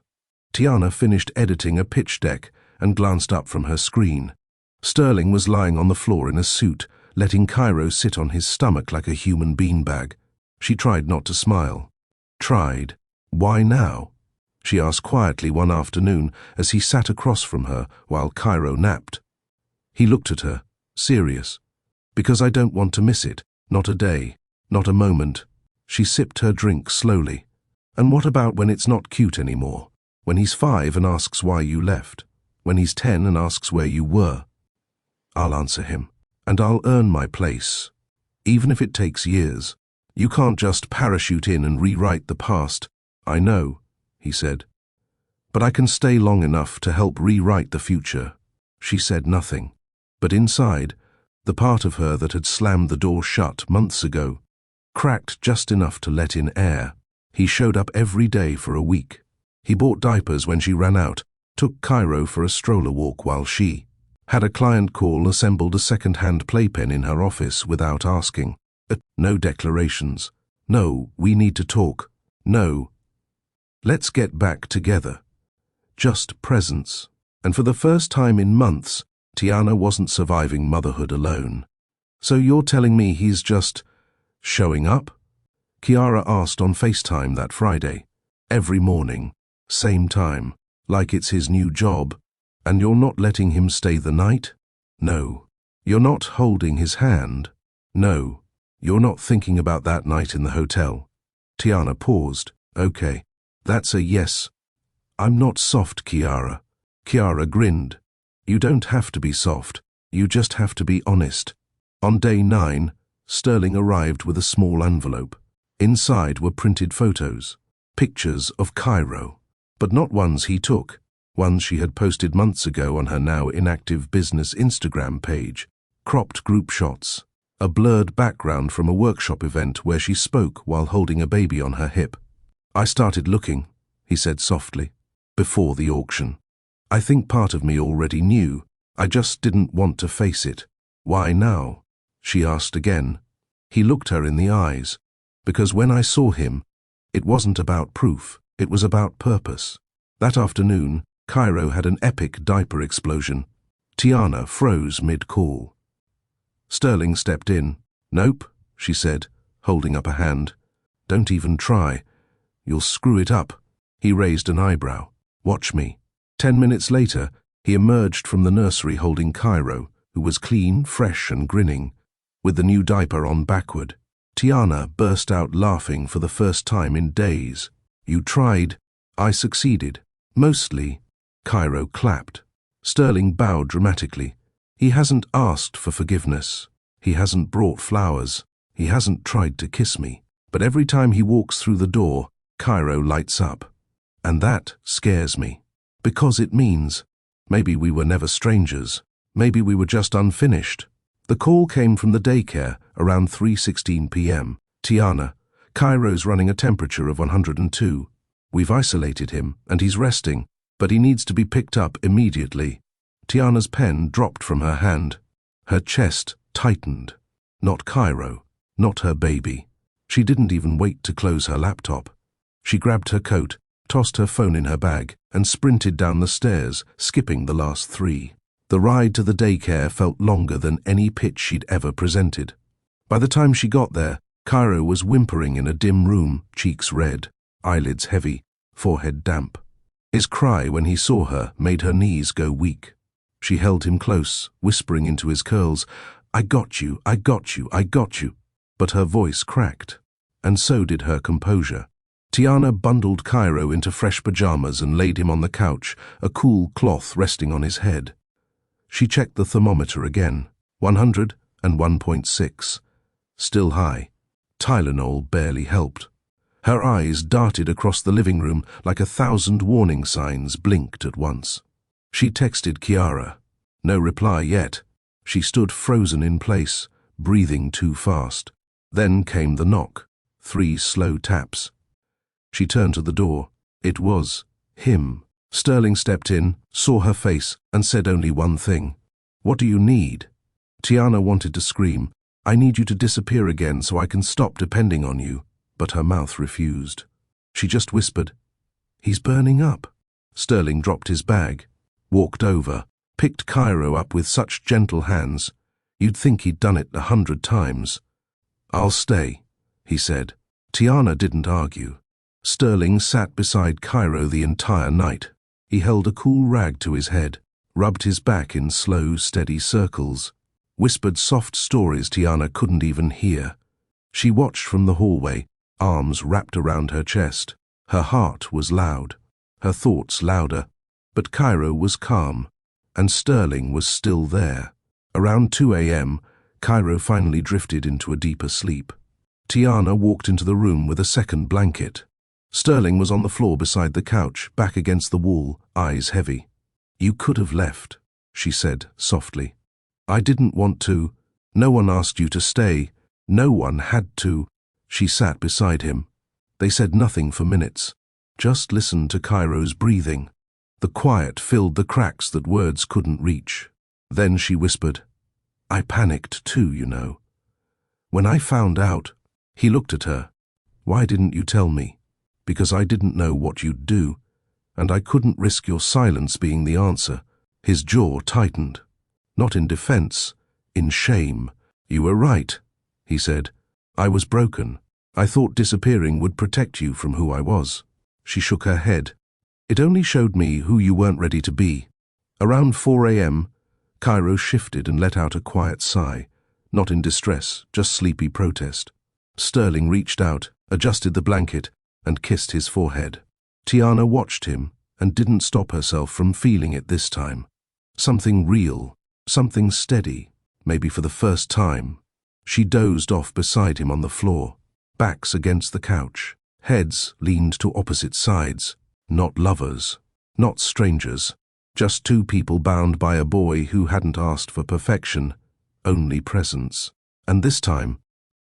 Tiana finished editing a pitch deck and glanced up from her screen. Sterling was lying on the floor in a suit, letting Cairo sit on his stomach like a human beanbag. She tried not to smile. Tried. Why now? She asked quietly one afternoon as he sat across from her while Cairo napped. He looked at her, serious. Because I don't want to miss it. Not a day. Not a moment. She sipped her drink slowly. And what about when it's not cute anymore? When he's 5 and asks why you left? When he's 10 and asks where you were? I'll answer him. And I'll earn my place. Even if it takes years. You can't just parachute in and rewrite the past. I know, he said. But I can stay long enough to help rewrite the future. She said nothing. But inside, the part of her that had slammed the door shut months ago, cracked just enough to let in air. He showed up every day for a week. He bought diapers when she ran out, took Cairo for a stroller walk while she had a client call, assembled a second-hand playpen in her office without asking. No declarations. No, we need to talk. No. Let's get back together. Just presence. And for the first time in months, Tiana wasn't surviving motherhood alone. So you're telling me he's just showing up? Kiara asked on FaceTime that Friday. Every morning. Same time. Like it's his new job. And you're not letting him stay the night? No. You're not holding his hand? No. You're not thinking about that night in the hotel? Tiana paused. Okay. That's a yes. I'm not soft, Kiara. Kiara grinned. You don't have to be soft. You just have to be honest. On day 9, Sterling arrived with a small envelope. Inside were printed photos. Pictures of Cairo. But not ones he took. Ones she had posted months ago on her now inactive business Instagram page. Cropped group shots. A blurred background from a workshop event where she spoke while holding a baby on her hip. I started looking, he said softly, before the auction. I think part of me already knew. I just didn't want to face it. Why now? She asked again. He looked her in the eyes. Because when I saw him, it wasn't about proof. It was about purpose. That afternoon, Cairo had an epic diaper explosion. Tiana froze mid-call. Sterling stepped in. Nope, she said, holding up a hand. Don't even try. You'll screw it up. He raised an eyebrow. Watch me. 10 minutes later, He emerged from the nursery holding Cairo, who was clean, fresh and grinning, with the new diaper on backward. Tiana burst out laughing for the first time in days. "You tried. I succeeded. Mostly." Cairo clapped. Sterling bowed dramatically. "He hasn't asked for forgiveness. He hasn't brought flowers. He hasn't tried to kiss me. But every time he walks through the door, Cairo lights up. And that scares me. Because it means maybe we were never strangers. Maybe we were just unfinished." The call came from the daycare around 3:16 p.m. "Tiana, Cairo's running a temperature of 102. We've isolated him, and he's resting, but he needs to be picked up immediately." Tiana's pen dropped from her hand. Her chest tightened. Not Cairo, not her baby. She didn't even wait to close her laptop. She grabbed her coat, tossed her phone in her bag, and sprinted down the stairs, skipping the last 3. The ride to the daycare felt longer than any pitch she'd ever presented. By the time she got there, Cairo was whimpering in a dim room, cheeks red, eyelids heavy, forehead damp. His cry when he saw her made her knees go weak. She held him close, whispering into his curls, "I got you, I got you, I got you." But her voice cracked, and so did her composure. Tiana bundled Cairo into fresh pajamas and laid him on the couch, a cool cloth resting on his head. She checked the thermometer again. 100 and 1.6. Still high. Tylenol barely helped. Her eyes darted across the living room like 1,000 warning signs blinked at once. She texted Kiara. No reply yet. She stood frozen in place, breathing too fast. Then came the knock. 3 slow taps. She turned to the door. It was him. Sterling stepped in, saw her face, and said only one thing. "What do you need?" Tiana wanted to scream, "I need you to disappear again so I can stop depending on you," but her mouth refused. She just whispered, "He's burning up." Sterling dropped his bag, walked over, picked Cairo up with such gentle hands, you'd think he'd done it 100 times. "I'll stay," he said. Tiana didn't argue. Sterling sat beside Cairo the entire night. He held a cool rag to his head, rubbed his back in slow, steady circles, whispered soft stories Tiana couldn't even hear. She watched from the hallway, arms wrapped around her chest. Her heart was loud, her thoughts louder, but Cairo was calm, and Sterling was still there. Around 2 a.m., Cairo finally drifted into a deeper sleep. Tiana walked into the room with a second blanket. Sterling was on the floor beside the couch, back against the wall, eyes heavy. "You could have left," she said softly. "I didn't want to. No one asked you to stay. No one had to." She sat beside him. They said nothing for minutes. Just listened to Cairo's breathing. The quiet filled the cracks that words couldn't reach. Then she whispered, "I panicked too, you know. When I found out." He looked at her. "Why didn't you tell me?" "Because I didn't know what you'd do, and I couldn't risk your silence being the answer." His jaw tightened. Not in defense, in shame. "You were right," he said. "I was broken. I thought disappearing would protect you from who I was." She shook her head. "It only showed me who you weren't ready to be." Around 4 a.m., Cairo shifted and let out a quiet sigh, not in distress, just sleepy protest. Sterling reached out, adjusted the blanket, and kissed his forehead. Tiana watched him and didn't stop herself from feeling it this time. Something real, something steady, maybe for the first time. She dozed off beside him on the floor, backs against the couch, heads leaned to opposite sides. Not lovers, not strangers, just 2 people bound by a boy who hadn't asked for perfection, only presence. And this time,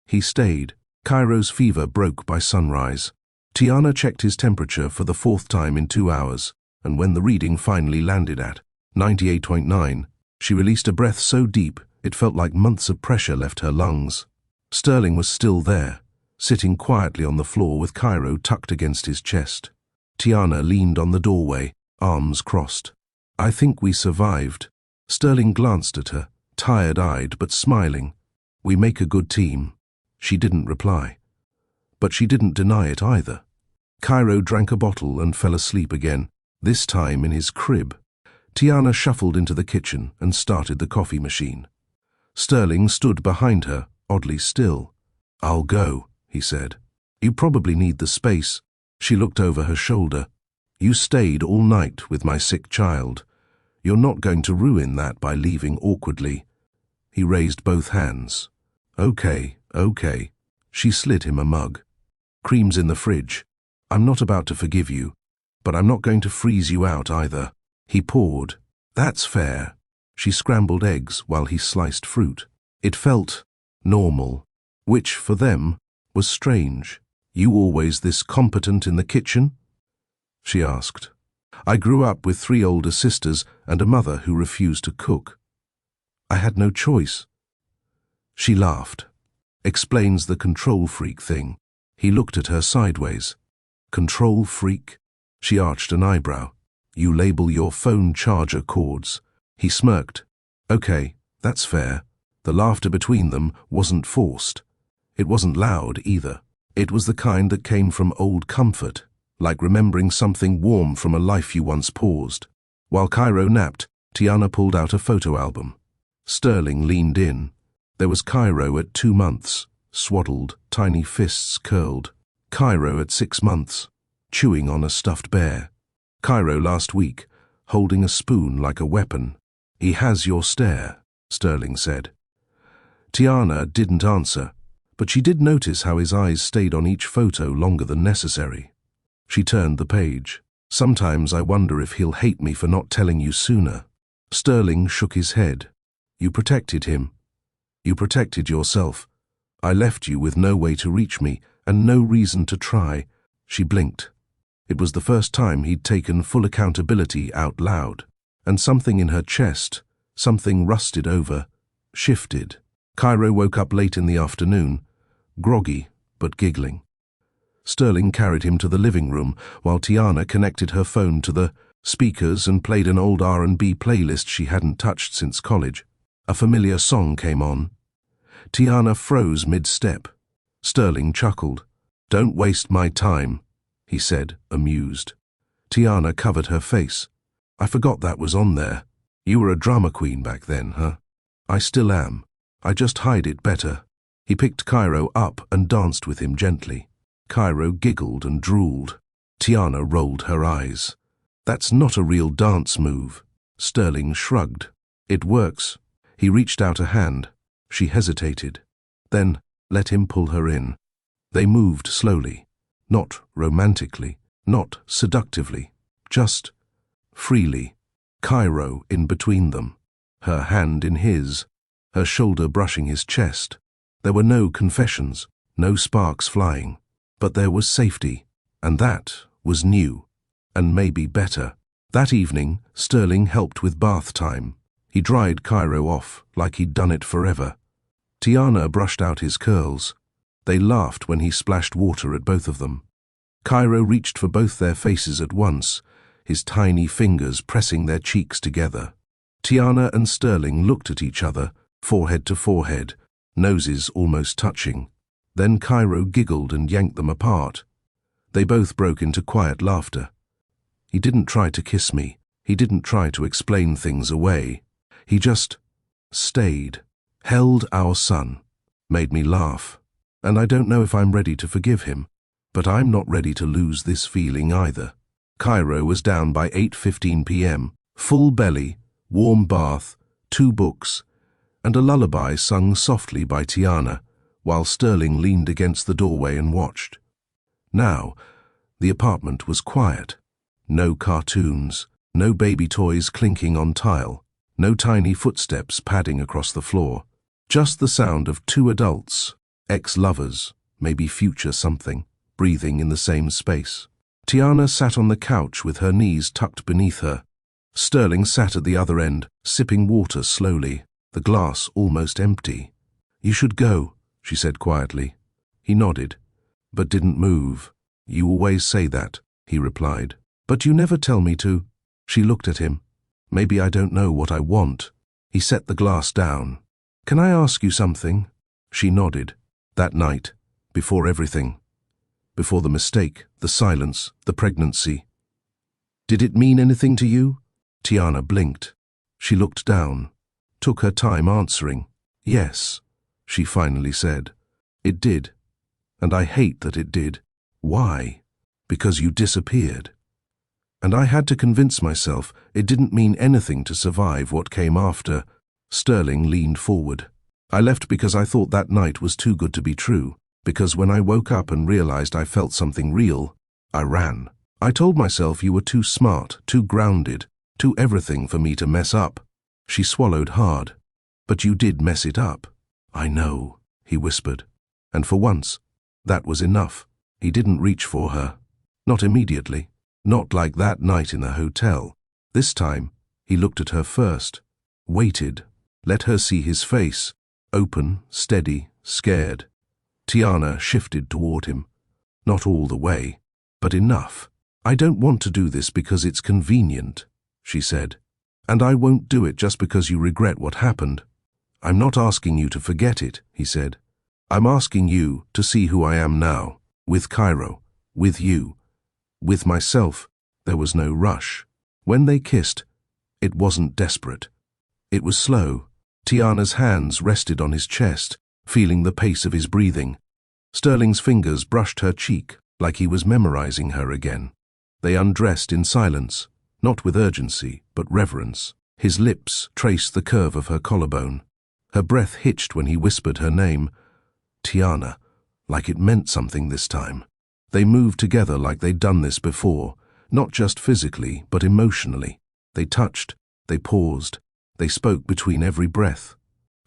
he stayed. Cairo's fever broke by sunrise. Tiana checked his temperature for the 4th time in 2 hours, and when the reading finally landed at 98.9, she released a breath so deep it felt like months of pressure left her lungs. Sterling was still there, sitting quietly on the floor with Cairo tucked against his chest. Tiana leaned on the doorway, arms crossed. "I think we survived." Sterling glanced at her, tired-eyed but smiling. "We make a good team." She didn't reply. But she didn't deny it either. Cairo drank a bottle and fell asleep again, this time in his crib. Tiana shuffled into the kitchen and started the coffee machine. Sterling stood behind her, oddly still. "I'll go," he said. "You probably need the space." She looked over her shoulder. "You stayed all night with my sick child. You're not going to ruin that by leaving awkwardly." He raised both hands. "Okay, okay." She slid him a mug. "Cream's in the fridge. I'm not about to forgive you, but I'm not going to freeze you out either." He poured. "That's fair." She scrambled eggs while he sliced fruit. It felt normal, which, for them, was strange. "You always this competent in the kitchen?" she asked. "I grew up with 3 older sisters and a mother who refused to cook. I had no choice." She laughed. "Explains the control freak thing." He looked at her sideways. "Control freak?" She arched an eyebrow. "You label your phone charger cords." He smirked. "Okay, that's fair." The laughter between them wasn't forced. It wasn't loud either. It was the kind that came from old comfort, like remembering something warm from a life you once paused. While Cairo napped, Tiana pulled out a photo album. Sterling leaned in. There was Cairo at 2 months, swaddled, tiny fists curled. Cairo at 6 months, chewing on a stuffed bear. Cairo last week, holding a spoon like a weapon. "He has your stare," Sterling said. Tiana didn't answer, but she did notice how his eyes stayed on each photo longer than necessary. She turned the page. "Sometimes I wonder if he'll hate me for not telling you sooner." Sterling shook his head. "You protected him. You protected yourself. I left you with no way to reach me and no reason to try." She blinked. It was the first time he'd taken full accountability out loud, and something in her chest, something rusted over, shifted. Cairo woke up late in the afternoon, groggy but giggling. Sterling carried him to the living room while Tiana connected her phone to the speakers and played an old R&B playlist she hadn't touched since college. A familiar song came on. Tiana froze mid-step. Sterling chuckled. "Don't waste my time," he said, amused. Tiana covered her face. "I forgot that was on there. You were a drama queen back then, huh?" "I still am. I just hide it better." He picked Cairo up and danced with him gently. Cairo giggled and drooled. Tiana rolled her eyes. "That's not a real dance move." Sterling shrugged. "It works." He reached out a hand. She hesitated, then let him pull her in. They moved slowly, not romantically, not seductively, just freely. Cairo in between them, her hand in his, her shoulder brushing his chest. There were no confessions, no sparks flying, but there was safety, and that was new, and maybe better. That evening, Sterling helped with bath time. He dried Cairo off like he'd done it forever. Tiana brushed out his curls. They laughed when he splashed water at both of them. Cairo reached for both their faces at once, his tiny fingers pressing their cheeks together. Tiana and Sterling looked at each other, forehead to forehead, noses almost touching. Then Cairo giggled and yanked them apart. They both broke into quiet laughter. "He didn't try to kiss me. He didn't try to explain things away. He just stayed, held our son, made me laugh. And I don't know if I'm ready to forgive him, but I'm not ready to lose this feeling either." Cairo was down by 8:15 p.m., full belly, warm bath, 2 books, and a lullaby sung softly by Tiana, while Sterling leaned against the doorway and watched. Now, the apartment was quiet. No cartoons, no baby toys clinking on tile, no tiny footsteps padding across the floor. Just the sound of 2 adults, ex-lovers, maybe future something, breathing in the same space. Tiana sat on the couch with her knees tucked beneath her. Sterling sat at the other end, sipping water slowly, the glass almost empty. "You should go," she said quietly. He nodded, but didn't move. "You always say that," he replied. "But you never tell me to." She looked at him. "Maybe I don't know what I want." He set the glass down. "Can I ask you something?" She nodded. That night, before everything, before the mistake, the silence, the pregnancy. "Did it mean anything to you?" Tiana blinked. She looked down, took her time answering. Yes, she finally said. It did. And I hate that it did. Why? Because you disappeared. And I had to convince myself it didn't mean anything to survive what came after. Sterling leaned forward. I left because I thought that night was too good to be true, because when I woke up and realized I felt something real, I ran. I told myself you were too smart, too grounded, too everything for me to mess up. She swallowed hard. But you did mess it up. I know, he whispered. And for once, that was enough. He didn't reach for her. Not immediately. Not like that night in the hotel. This time, he looked at her first, waited, let her see his face, open, steady, scared. Tiana shifted toward him. Not all the way, but enough. I don't want to do this because it's convenient, she said. And I won't do it just because you regret what happened. I'm not asking you to forget it, he said. I'm asking you to see who I am now, with Cairo, with you, with myself. There was no rush. When they kissed, it wasn't desperate. It was slow. Tiana's hands rested on his chest, feeling the pace of his breathing. Sterling's fingers brushed her cheek like he was memorizing her again. They undressed in silence, not with urgency, but reverence. His lips traced the curve of her collarbone. Her breath hitched when he whispered her name, Tiana, like it meant something this time. They moved together like they'd done this before, not just physically, but emotionally. They touched, they paused, they spoke between every breath.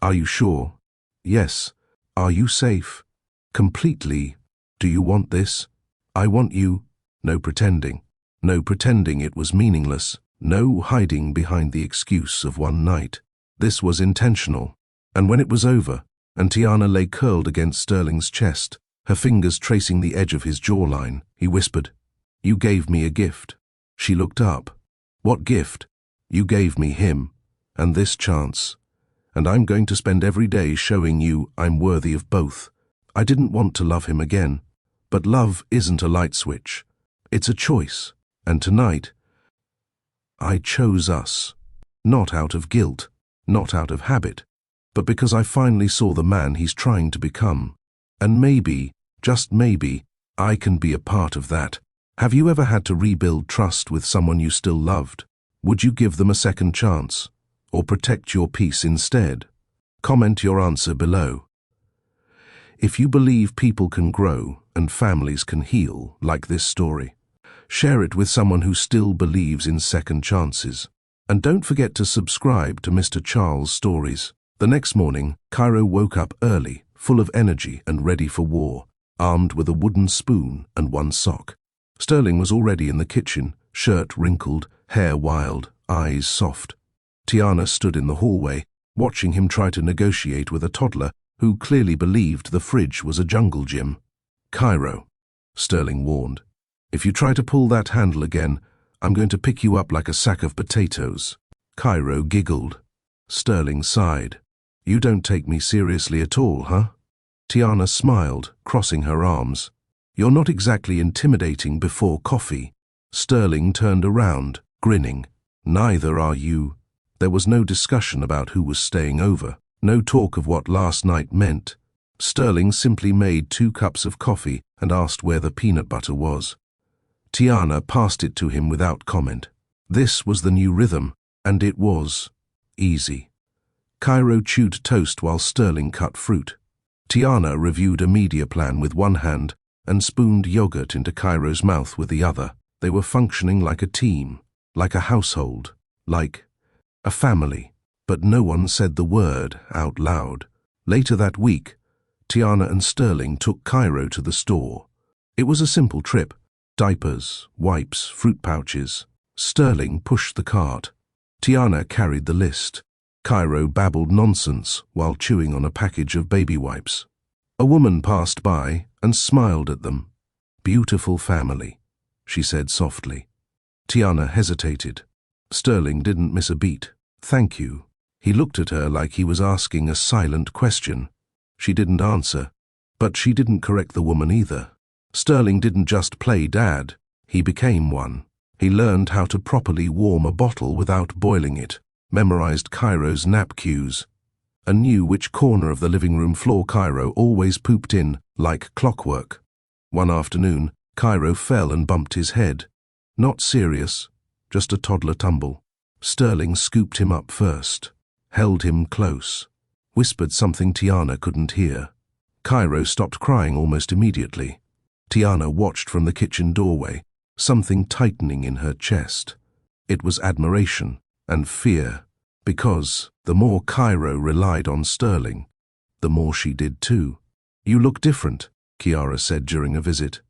Are you sure? Yes. Are you safe? Completely. Do you want this? I want you. No pretending. No pretending it was meaningless. No hiding behind the excuse of one night. This was intentional. And when it was over, and Tiana lay curled against Sterling's chest, her fingers tracing the edge of his jawline, he whispered, You gave me a gift. She looked up. What gift? You gave me him, and this chance. And I'm going to spend every day showing you I'm worthy of both. I didn't want to love him again, but love isn't a light switch. It's a choice, and tonight, I chose us. Not out of guilt, not out of habit, but because I finally saw the man he's trying to become. And maybe, just maybe, I can be a part of that. Have you ever had to rebuild trust with someone you still loved? Would you give them a second chance? Or protect your peace instead? Comment your answer below. If you believe people can grow and families can heal like this story, share it with someone who still believes in second chances. And don't forget to subscribe to Mr. Charles Stories. The next morning, Cairo woke up early, full of energy and ready for war, armed with a wooden spoon and one sock. Sterling was already in the kitchen, shirt wrinkled, hair wild, eyes soft. Tiana stood in the hallway, watching him try to negotiate with a toddler who clearly believed the fridge was a jungle gym. Cairo, Sterling warned. If you try to pull that handle again, I'm going to pick you up like a sack of potatoes. Cairo giggled. Sterling sighed. You don't take me seriously at all, huh? Tiana smiled, crossing her arms. You're not exactly intimidating before coffee. Sterling turned around, grinning. Neither are you. There was no discussion about who was staying over, no talk of what last night meant. Sterling simply made 2 cups of coffee and asked where the peanut butter was. Tiana passed it to him without comment. This was the new rhythm, and it was easy. Cairo chewed toast while Sterling cut fruit. Tiana reviewed a media plan with one hand and spooned yogurt into Cairo's mouth with the other. They were functioning like a team, like a household, like a family. But no one said the word out loud. Later that week, Tiana and Sterling took Cairo to the store. It was a simple trip. Diapers, wipes, fruit pouches. Sterling pushed the cart. Tiana carried the list. Cairo babbled nonsense while chewing on a package of baby wipes. A woman passed by and smiled at them. Beautiful family, she said softly. Tiana hesitated. Sterling didn't miss a beat. Thank you. He looked at her like he was asking a silent question. She didn't answer, but she didn't correct the woman either. Sterling didn't just play dad, he became one. He learned how to properly warm a bottle without boiling it, memorized Cairo's nap cues, and knew which corner of the living room floor Cairo always pooped in like clockwork. One afternoon, Cairo fell and bumped his head. Not serious, just a toddler tumble. Sterling scooped him up first, held him close, whispered something Tiana couldn't hear. Cairo stopped crying almost immediately. Tiana watched from the kitchen doorway, something tightening in her chest. It was admiration and fear, because the more Cairo relied on Sterling, the more she did too. "You look different," Kiara said during a visit.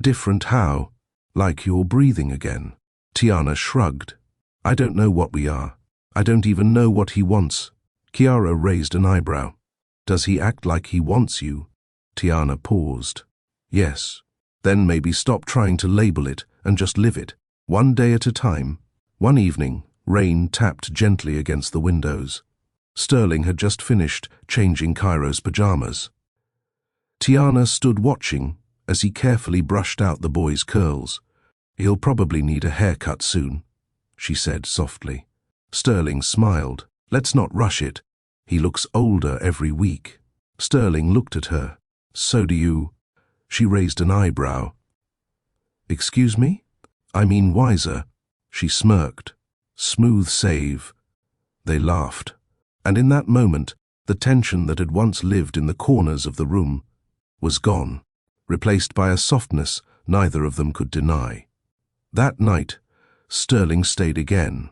"Different how?" "Like you're breathing again." Tiana shrugged. "I don't know what we are. I don't even know what he wants." Kiara raised an eyebrow. "Does he act like he wants you?" Tiana paused. "Yes." "Then maybe stop trying to label it and just live it, one day at a time." One evening, rain tapped gently against the windows. Sterling had just finished changing Cairo's pajamas. Tiana stood watching as he carefully brushed out the boy's curls. "He'll probably need a haircut soon," she said softly. Sterling smiled. "Let's not rush it. He looks older every week." Sterling looked at her. "So do you." She raised an eyebrow. "Excuse me? I mean wiser." She smirked. "Smooth save." They laughed. And in that moment, the tension that had once lived in the corners of the room was gone, replaced by a softness neither of them could deny. That night, Sterling stayed again.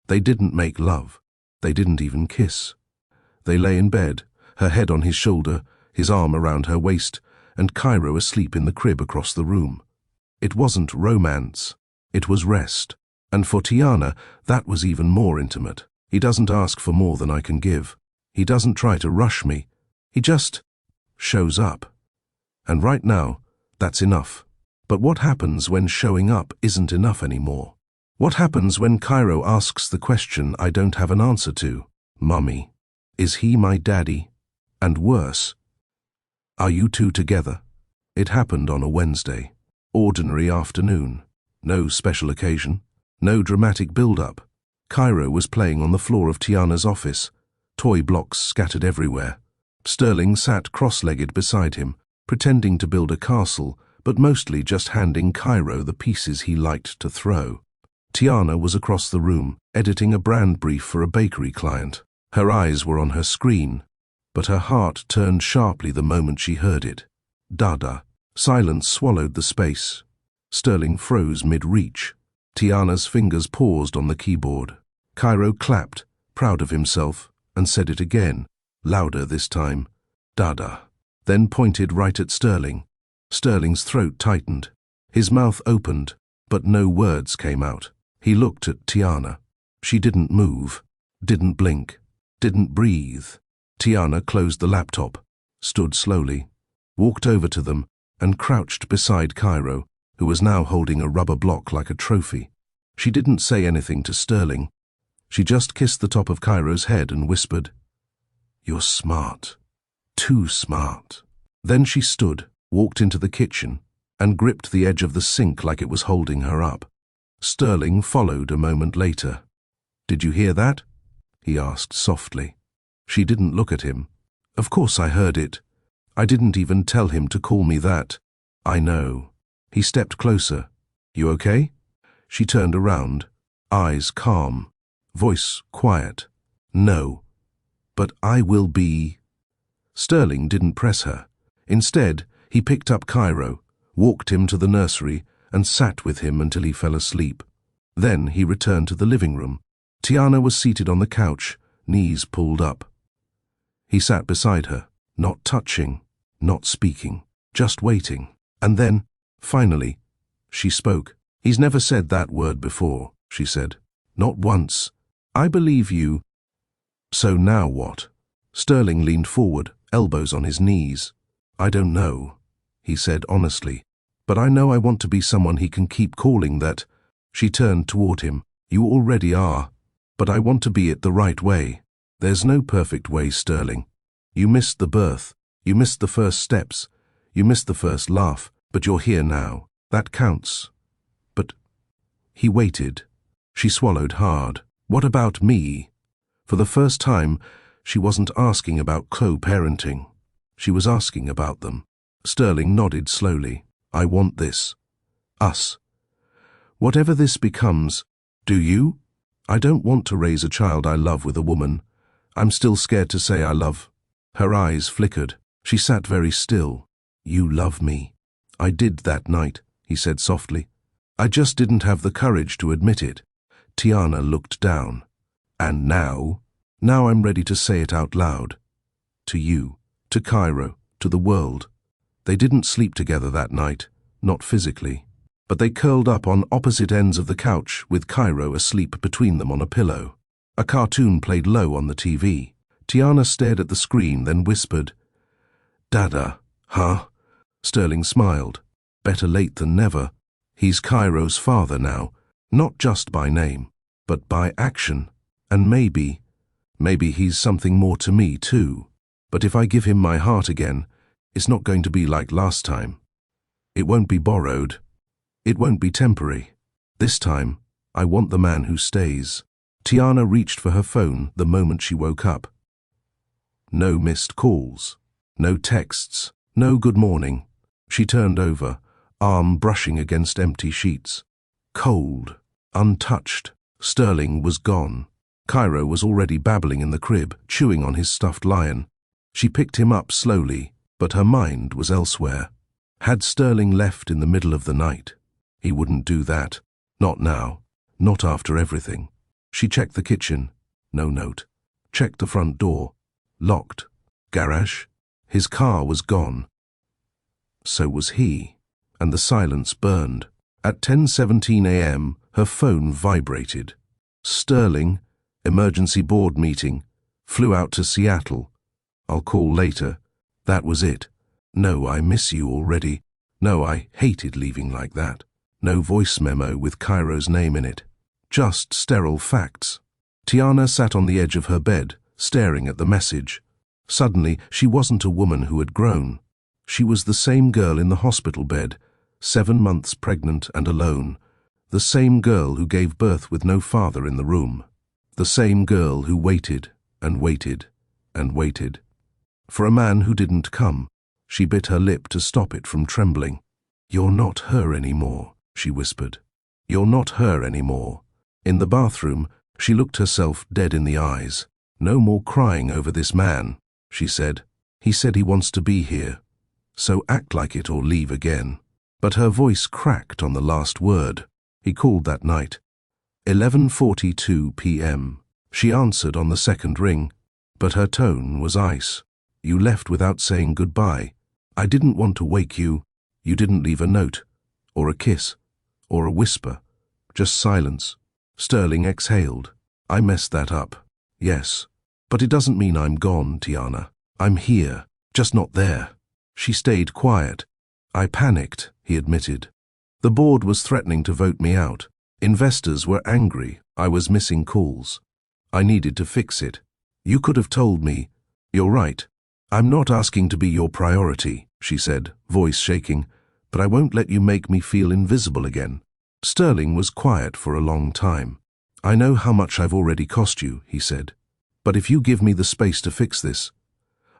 They didn't make love. They didn't even kiss. They lay in bed, her head on his shoulder, his arm around her waist, and Cairo asleep in the crib across the room. It wasn't romance. It was rest. And for Tiana, that was even more intimate. He doesn't ask for more than I can give. He doesn't try to rush me. He just shows up. And right now, that's enough. But what happens when showing up isn't enough anymore? What happens when Cairo asks the question I don't have an answer to? "Mummy, is he my daddy?" And worse, "Are you two together?" It happened on a Wednesday. Ordinary afternoon. No special occasion. No dramatic build-up. Cairo was playing on the floor of Tiana's office, toy blocks scattered everywhere. Sterling sat cross-legged beside him, pretending to build a castle, but mostly just handing Cairo the pieces he liked to throw. Tiana was across the room, editing a brand brief for a bakery client. Her eyes were on her screen, but her heart turned sharply the moment she heard it. "Dada." Silence swallowed the space. Sterling froze mid-reach. Tiana's fingers paused on the keyboard. Cairo clapped, proud of himself, and said it again, louder this time. "Dada." Then pointed right at Sterling. Sterling's throat tightened. His mouth opened, but no words came out. He looked at Tiana. She didn't move, didn't blink, didn't breathe. Tiana closed the laptop, stood slowly, walked over to them, and crouched beside Cairo, who was now holding a rubber block like a trophy. She didn't say anything to Sterling. She just kissed the top of Cairo's head and whispered, "You're smart. Too smart." Then she stood, walked into the kitchen, and gripped the edge of the sink like it was holding her up. Sterling followed a moment later. "Did you hear that?" he asked softly. She didn't look at him. "Of course I heard it. I didn't even tell him to call me that." "I know." He stepped closer. "You okay?" She turned around, eyes calm, voice quiet. "No, but I will be." Sterling didn't press her. Instead, he picked up Cairo, walked him to the nursery, and sat with him until he fell asleep. Then he returned to the living room. Tiana was seated on the couch, knees pulled up. He sat beside her, not touching, not speaking, just waiting. And then, finally, she spoke. "He's never said that word before," she said. "Not once. I believe you." "So now what?" Sterling leaned forward, elbows on his knees. "I don't know," he said honestly. "But I know I want to be someone he can keep calling that." She turned toward him. "You already are. But I want to be it the right way. There's no perfect way, Sterling. You missed the birth. You missed the first steps. You missed the first laugh. But you're here now. That counts." "But He waited. She swallowed hard. What about me? For the first time, she wasn't asking about co-parenting. She was asking about them. Sterling nodded slowly. I want this. Us. Whatever this becomes, do you? I don't want to raise a child I love with a woman. I'm still scared to say I love. Her eyes flickered. She sat very still. You love me. I did that night, he said softly. I just didn't have the courage to admit it. Tiana looked down. And now? Now I'm ready to say it out loud. To you, to Cairo, to the world. They didn't sleep together that night, not physically. But they curled up on opposite ends of the couch with Cairo asleep between them on a pillow. A cartoon played low on the TV. Tiana stared at the screen, then whispered, Dada, huh? Sterling smiled. Better late than never. He's Cairo's father now, not just by name, but by action. And maybe he's something more to me too. But if I give him my heart again, it's not going to be like last time. It won't be borrowed. It won't be temporary. This time, I want the man who stays. Tiana reached for her phone the moment she woke up. No missed calls. No texts. No good morning. She turned over, arm brushing against empty sheets. Cold. Untouched. Sterling was gone. Cairo was already babbling in the crib, chewing on his stuffed lion. She picked him up slowly, but her mind was elsewhere. Had Sterling left in the middle of the night? He wouldn't do that. Not now. Not after everything. She checked the kitchen. No note. Checked the front door. Locked. Garage? His car was gone. So was he. And the silence burned. At 10:17 a.m., her phone vibrated. Sterling, emergency board meeting, flew out to Seattle. I'll call later. That was it. No, I miss you already. No, I hated leaving like that. No voice memo with Cairo's name in it. Just sterile facts. Tiana sat on the edge of her bed, staring at the message. Suddenly, she wasn't a woman who had grown. She was the same girl in the hospital bed, 7 months pregnant and alone. The same girl who gave birth with no father in the room. The same girl who waited and waited and waited. For a man who didn't come. She bit her lip to stop it from trembling. You're not her anymore, she whispered. You're not her anymore. In the bathroom, she looked herself dead in the eyes. No more crying over this man, she said. He said he wants to be here. So act like it or leave again. But her voice cracked on the last word. He called that night. 11:42 p.m. She answered on the second ring, but her tone was ice. You left without saying goodbye. I didn't want to wake you. You didn't leave a note, or a kiss, or a whisper. Just silence. Sterling exhaled. I messed that up. Yes. But it doesn't mean I'm gone, Tiana. I'm here, just not there. She stayed quiet. I panicked, he admitted. The board was threatening to vote me out. Investors were angry. I was missing calls. I needed to fix it. You could have told me. You're right. I'm not asking to be your priority, she said, voice shaking, but I won't let you make me feel invisible again. Sterling was quiet for a long time. I know how much I've already cost you, he said, but if you give me the space to fix this,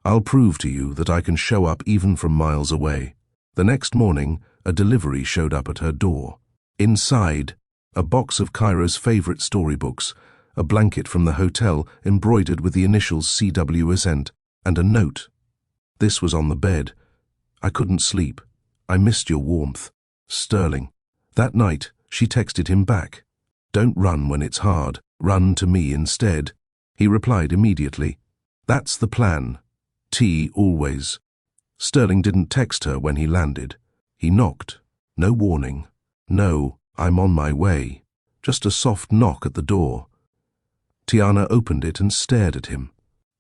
I'll prove to you that I can show up even from miles away. The next morning, a delivery showed up at her door. Inside, a box of Cairo's favorite storybooks, a blanket from the hotel embroidered with the initials CWSN, and a note. This was on the bed. I couldn't sleep. I missed your warmth. Sterling. That night, she texted him back. Don't run when it's hard. Run to me instead. He replied immediately. That's the plan. T always. Sterling didn't text her when he landed. He knocked. No warning. No, I'm on my way. Just a soft knock at the door. Tiana opened it and stared at him.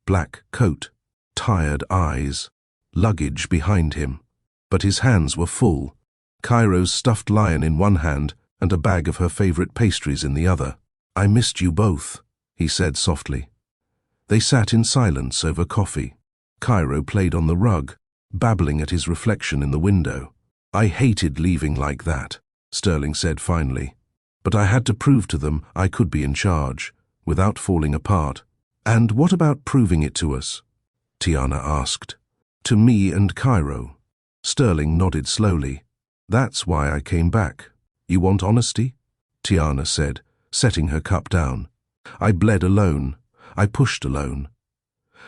Black coat. Tired eyes, luggage behind him. But his hands were full. Cairo's stuffed lion in one hand and a bag of her favorite pastries in the other. I missed you both, he said softly. They sat in silence over coffee. Cairo played on the rug, babbling at his reflection in the window. I hated leaving like that, Sterling said finally. But I had to prove to them I could be in charge, without falling apart. And what about proving it to us? Tiana asked. To me and Cairo. Sterling nodded slowly. That's why I came back. You want honesty? Tiana said, setting her cup down. I bled alone. I pushed alone.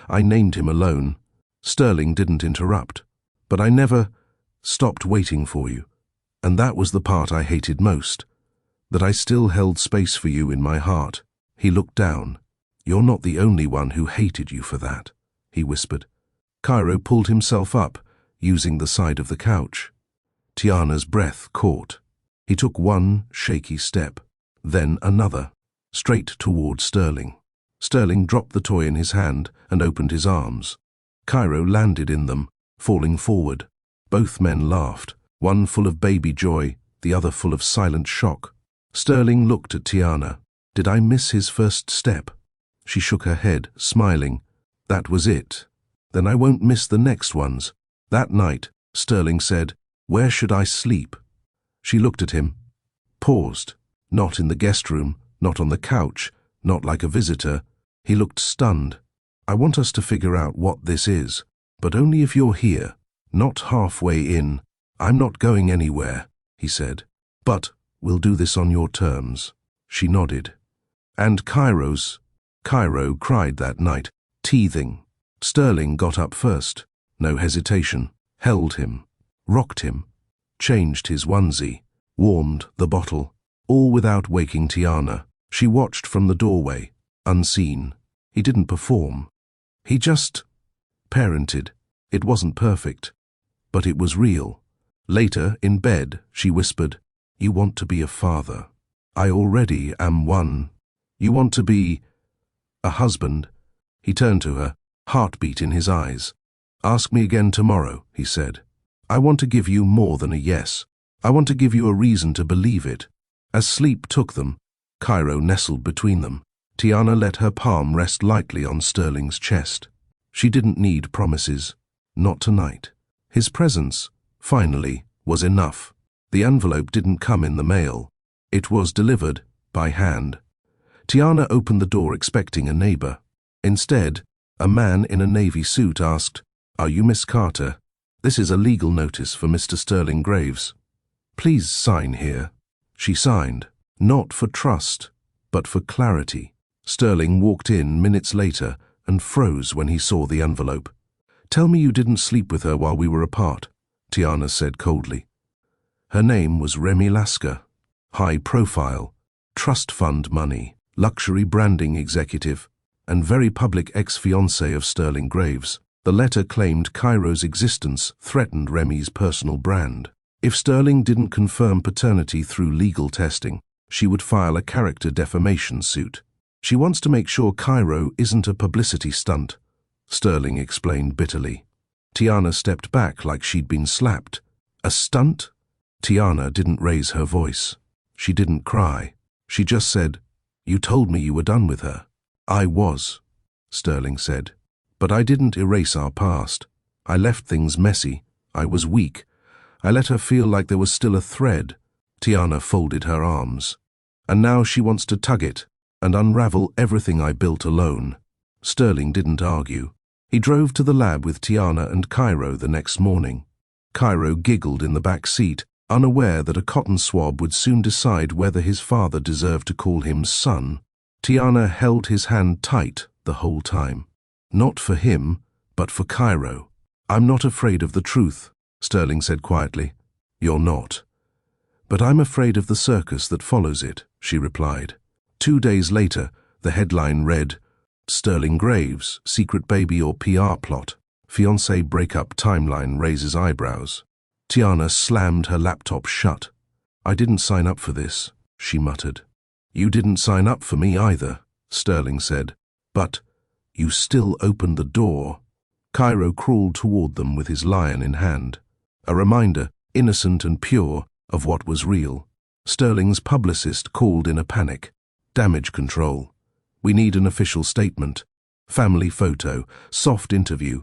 I named him alone. Sterling didn't interrupt. But I never stopped waiting for you. And that was the part I hated most. That I still held space for you in my heart. He looked down. You're not the only one who hated you for that, he whispered. Cairo pulled himself up, using the side of the couch. Tiana's breath caught. He took one shaky step, then another, straight toward Sterling. Sterling dropped the toy in his hand and opened his arms. Cairo landed in them, falling forward. Both men laughed, one full of baby joy, the other full of silent shock. Sterling looked at Tiana. Did I miss his first step? She shook her head, smiling. That was it. Then I won't miss the next ones. That night, Sterling said, Where should I sleep? She looked at him, paused. Not in the guest room, not on the couch, not like a visitor. He looked stunned. I want us to figure out what this is, but only if you're here, not halfway in. I'm not going anywhere, he said. But we'll do this on your terms. She nodded. And Cairo cried that night, teething. Sterling got up first, no hesitation, held him, rocked him, changed his onesie, warmed the bottle, all without waking Tiana. She watched from the doorway, unseen. He didn't perform. He just parented. It wasn't perfect, but it was real. Later, in bed, she whispered, You want to be a father. I already am one. You want to be a husband. He turned to her, heartbeat in his eyes. Ask me again tomorrow, he said. I want to give you more than a yes. I want to give you a reason to believe it. As sleep took them, Cairo nestled between them. Tiana let her palm rest lightly on Sterling's chest. She didn't need promises. Not tonight. His presence, finally, was enough. The envelope didn't come in the mail. It was delivered by hand. Tiana opened the door expecting a neighbor. Instead, a man in a navy suit asked, Are you Miss Carter? This is a legal notice for Mr. Sterling Graves. Please sign here. She signed, not for trust, but for clarity. Sterling walked in minutes later and froze when he saw the envelope. Tell me you didn't sleep with her while we were apart, Tiana said coldly. Her name was Remy Lasker. High profile, trust fund money, luxury branding executive, and very public ex-fiancé of Sterling Graves. The letter claimed Cairo's existence threatened Remy's personal brand. If Sterling didn't confirm paternity through legal testing, she would file a character defamation suit. She wants to make sure Cairo isn't a publicity stunt, Sterling explained bitterly. Tiana stepped back like she'd been slapped. A stunt? Tiana didn't raise her voice. She didn't cry. She just said, You told me you were done with her. I was, Sterling said. But I didn't erase our past. I left things messy. I was weak. I let her feel like there was still a thread. Tiana folded her arms. And now she wants to tug it and unravel everything I built alone. Sterling didn't argue. He drove to the lab with Tiana and Cairo the next morning. Cairo giggled in the back seat, unaware that a cotton swab would soon decide whether his father deserved to call him son. Tiana held his hand tight the whole time. Not for him, but for Cairo. I'm not afraid of the truth, Sterling said quietly. You're not. But I'm afraid of the circus that follows it, she replied. 2 days later, the headline read, Sterling Graves, secret baby or PR plot. Fiancé breakup timeline raises eyebrows. Tiana slammed her laptop shut. I didn't sign up for this, she muttered. You didn't sign up for me either, Sterling said. But you still opened the door. Cairo crawled toward them with his lion in hand. A reminder, innocent and pure, of what was real. Sterling's publicist called in a panic. Damage control. We need an official statement. Family photo. Soft interview.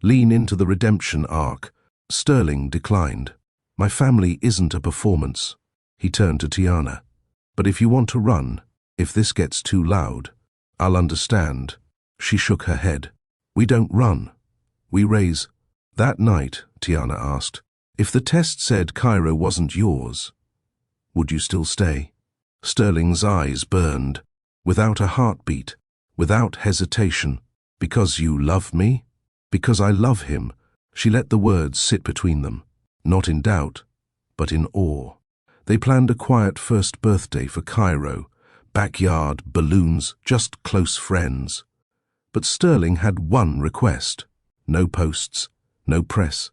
Lean into the redemption arc. Sterling declined. My family isn't a performance. He turned to Tiana. But if you want to run, if this gets too loud, I'll understand. She shook her head. We don't run. We raise. That night, Tiana asked, if the test said Cairo wasn't yours, would you still stay? Sterling's eyes burned, without a heartbeat, without hesitation. Because you love me? Because I love him. She let the words sit between them, not in doubt, but in awe. They planned a quiet first birthday for Cairo, backyard, balloons, just close friends. But Sterling had one request. No posts, no press,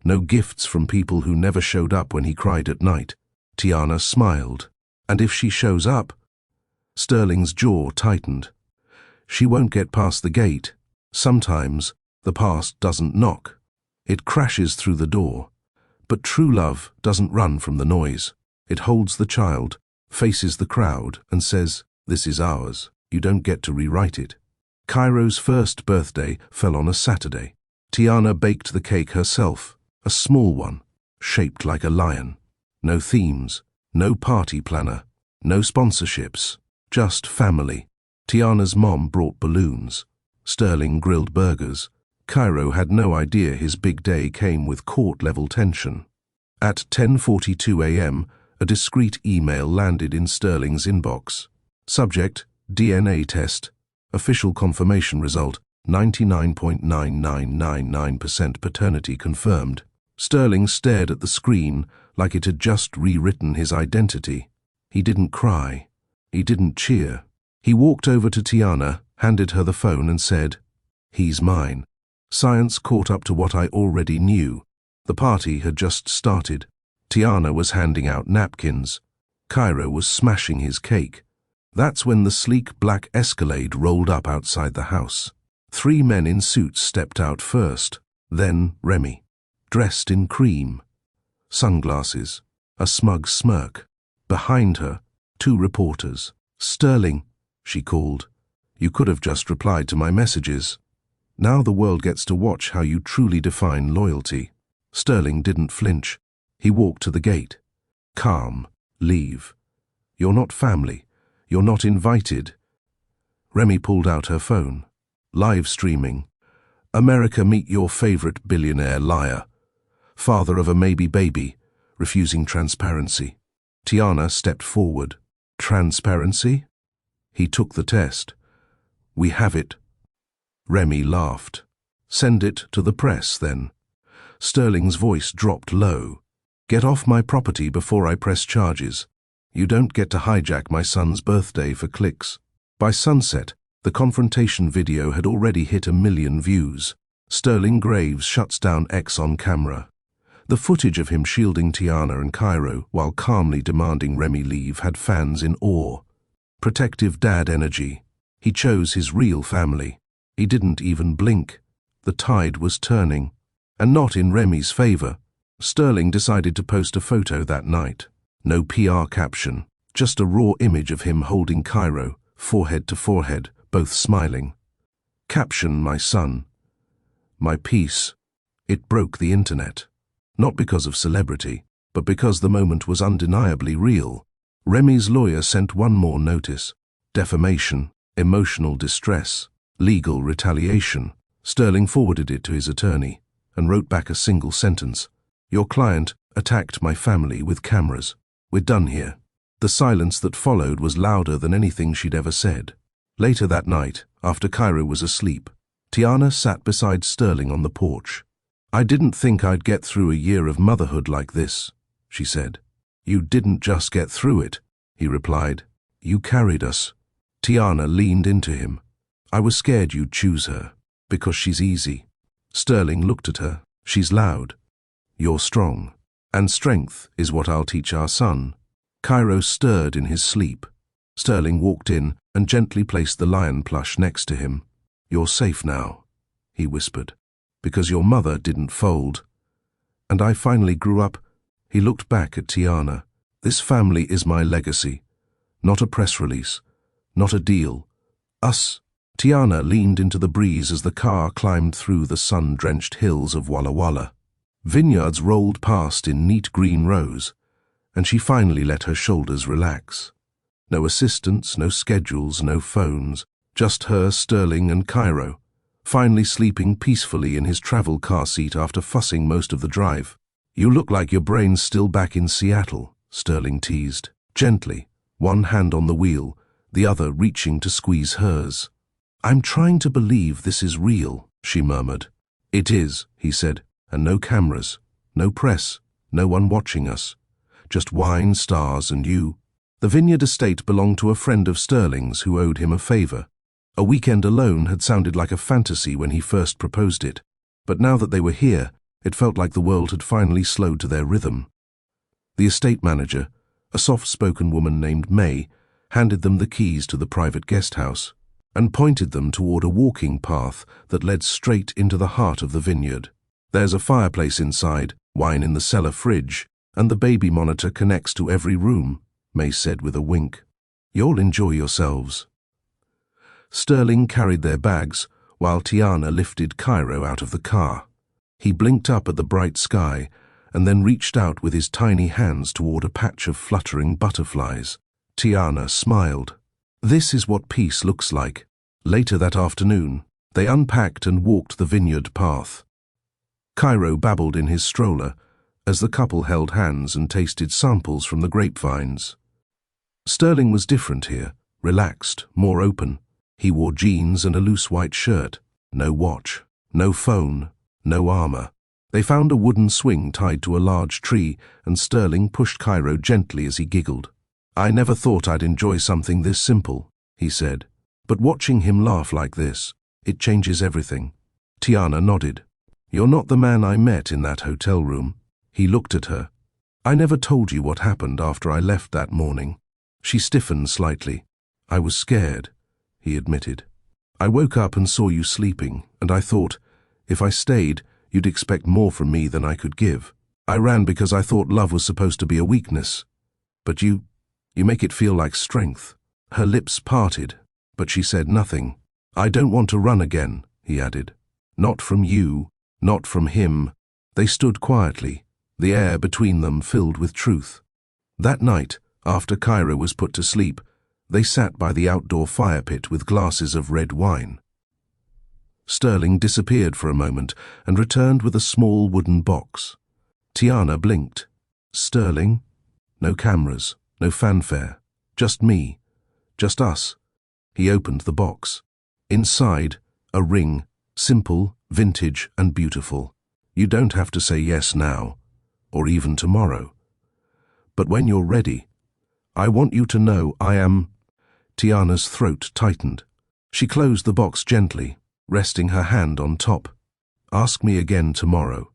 no gifts from people who never showed up when he cried at night. Tiana smiled. And if she shows up? Sterling's jaw tightened. She won't get past the gate. Sometimes the past doesn't knock. It crashes through the door. But true love doesn't run from the noise. It holds the child, faces the crowd, and says, this is ours. You don't get to rewrite it. Cairo's first birthday fell on a Saturday. Tiana baked the cake herself, a small one, shaped like a lion. No themes, no party planner, no sponsorships, just family. Tiana's mom brought balloons. Sterling grilled burgers. Cairo had no idea his big day came with court-level tension. At 10:42 a.m., a discreet email landed in Sterling's inbox. Subject, DNA test. Official confirmation result, 99.9999% paternity confirmed. Sterling stared at the screen like it had just rewritten his identity. He didn't cry. He didn't cheer. He walked over to Tiana, handed her the phone and said, he's mine. Science caught up to what I already knew. The party had just started. Tiana was handing out napkins. Cairo was smashing his cake. That's when the sleek black Escalade rolled up outside the house. 3 men in suits stepped out first, then Remy, dressed in cream. Sunglasses, a smug smirk. Behind her, 2 reporters. Sterling, she called. You could have just replied to my messages. Now the world gets to watch how you truly define loyalty. Sterling didn't flinch. He walked to the gate. Calm. Leave. You're not family. You're not invited. Remy pulled out her phone. Live streaming. America, meet your favorite billionaire liar. Father of a maybe baby, refusing transparency. Tiana stepped forward. Transparency? He took the test. We have it. Remy laughed. Send it to the press, then. Sterling's voice dropped low. Get off my property before I press charges. You don't get to hijack my son's birthday for clicks. By sunset, the confrontation video had already hit 1 million views. Sterling Graves shuts down X on camera. The footage of him shielding Tiana and Cairo while calmly demanding Remy leave had fans in awe. Protective dad energy. He chose his real family. He didn't even blink. The tide was turning. And not in Remy's favor. Sterling decided to post a photo that night. No PR caption, just a raw image of him holding Cairo, forehead to forehead, both smiling. Caption, my son. My peace. It broke the internet. Not because of celebrity, but because the moment was undeniably real. Remy's lawyer sent one more notice. Defamation, emotional distress, legal retaliation. Sterling forwarded it to his attorney and wrote back a single sentence. Your client attacked my family with cameras. We're done here. The silence that followed was louder than anything she'd ever said. Later that night, after Cairo was asleep, Tiana sat beside Sterling on the porch. I didn't think I'd get through a year of motherhood like this, she said. You didn't just get through it, he replied. You carried us. Tiana leaned into him. I was scared you'd choose her, because she's easy. Sterling looked at her. She's loud. You're strong. And strength is what I'll teach our son. Cairo stirred in his sleep. Sterling walked in and gently placed the lion plush next to him. You're safe now, he whispered, because your mother didn't fold. And I finally grew up. He looked back at Tiana. This family is my legacy. Not a press release. Not a deal. Us. Tiana leaned into the breeze as the car climbed through the sun-drenched hills of Walla Walla. Vineyards rolled past in neat green rows, and she finally let her shoulders relax. No assistants, no schedules, no phones. Just her, Sterling, and Cairo, finally sleeping peacefully in his travel car seat after fussing most of the drive. "You look like your brain's still back in Seattle," Sterling teased, gently, one hand on the wheel, the other reaching to squeeze hers. "I'm trying to believe this is real," she murmured. "It is," he said, "and no cameras, no press, no one watching us. Just wine, stars, and you." The vineyard estate belonged to a friend of Sterling's who owed him a favor. A weekend alone had sounded like a fantasy when he first proposed it, but now that they were here, it felt like the world had finally slowed to their rhythm. The estate manager, a soft-spoken woman named May, handed them the keys to the private guest house and pointed them toward a walking path that led straight into the heart of the vineyard. "There's a fireplace inside, wine in the cellar fridge, and the baby monitor connects to every room," May said with a wink. "You'll enjoy yourselves." Sterling carried their bags, while Tiana lifted Cairo out of the car. He blinked up at the bright sky, and then reached out with his tiny hands toward a patch of fluttering butterflies. Tiana smiled. This is what peace looks like. Later that afternoon, they unpacked and walked the vineyard path. Cairo babbled in his stroller, as the couple held hands and tasted samples from the grapevines. Sterling was different here, relaxed, more open. He wore jeans and a loose white shirt. No watch, no phone, no armor. They found a wooden swing tied to a large tree, and Sterling pushed Cairo gently as he giggled. "I never thought I'd enjoy something this simple," he said. "But watching him laugh like this, it changes everything." Tiana nodded. "You're not the man I met in that hotel room." He looked at her. "I never told you what happened after I left that morning." She stiffened slightly. "I was scared," he admitted. "I woke up and saw you sleeping, and I thought, if I stayed, you'd expect more from me than I could give. I ran because I thought love was supposed to be a weakness. But you make it feel like strength." Her lips parted, but she said nothing. "I don't want to run again," he added. "Not from you, not from him." They stood quietly, the air between them filled with truth. That night, after Cairo was put to sleep, they sat by the outdoor fire pit with glasses of red wine. Sterling disappeared for a moment and returned with a small wooden box. Tiana blinked. "Sterling?" No cameras, no fanfare, just me, just us. He opened the box. Inside, a ring, simple, vintage, and beautiful. "You don't have to say yes now, or even tomorrow. But when you're ready, I want you to know I am—" Tiana's throat tightened. She closed the box gently, resting her hand on top. "Ask me again tomorrow.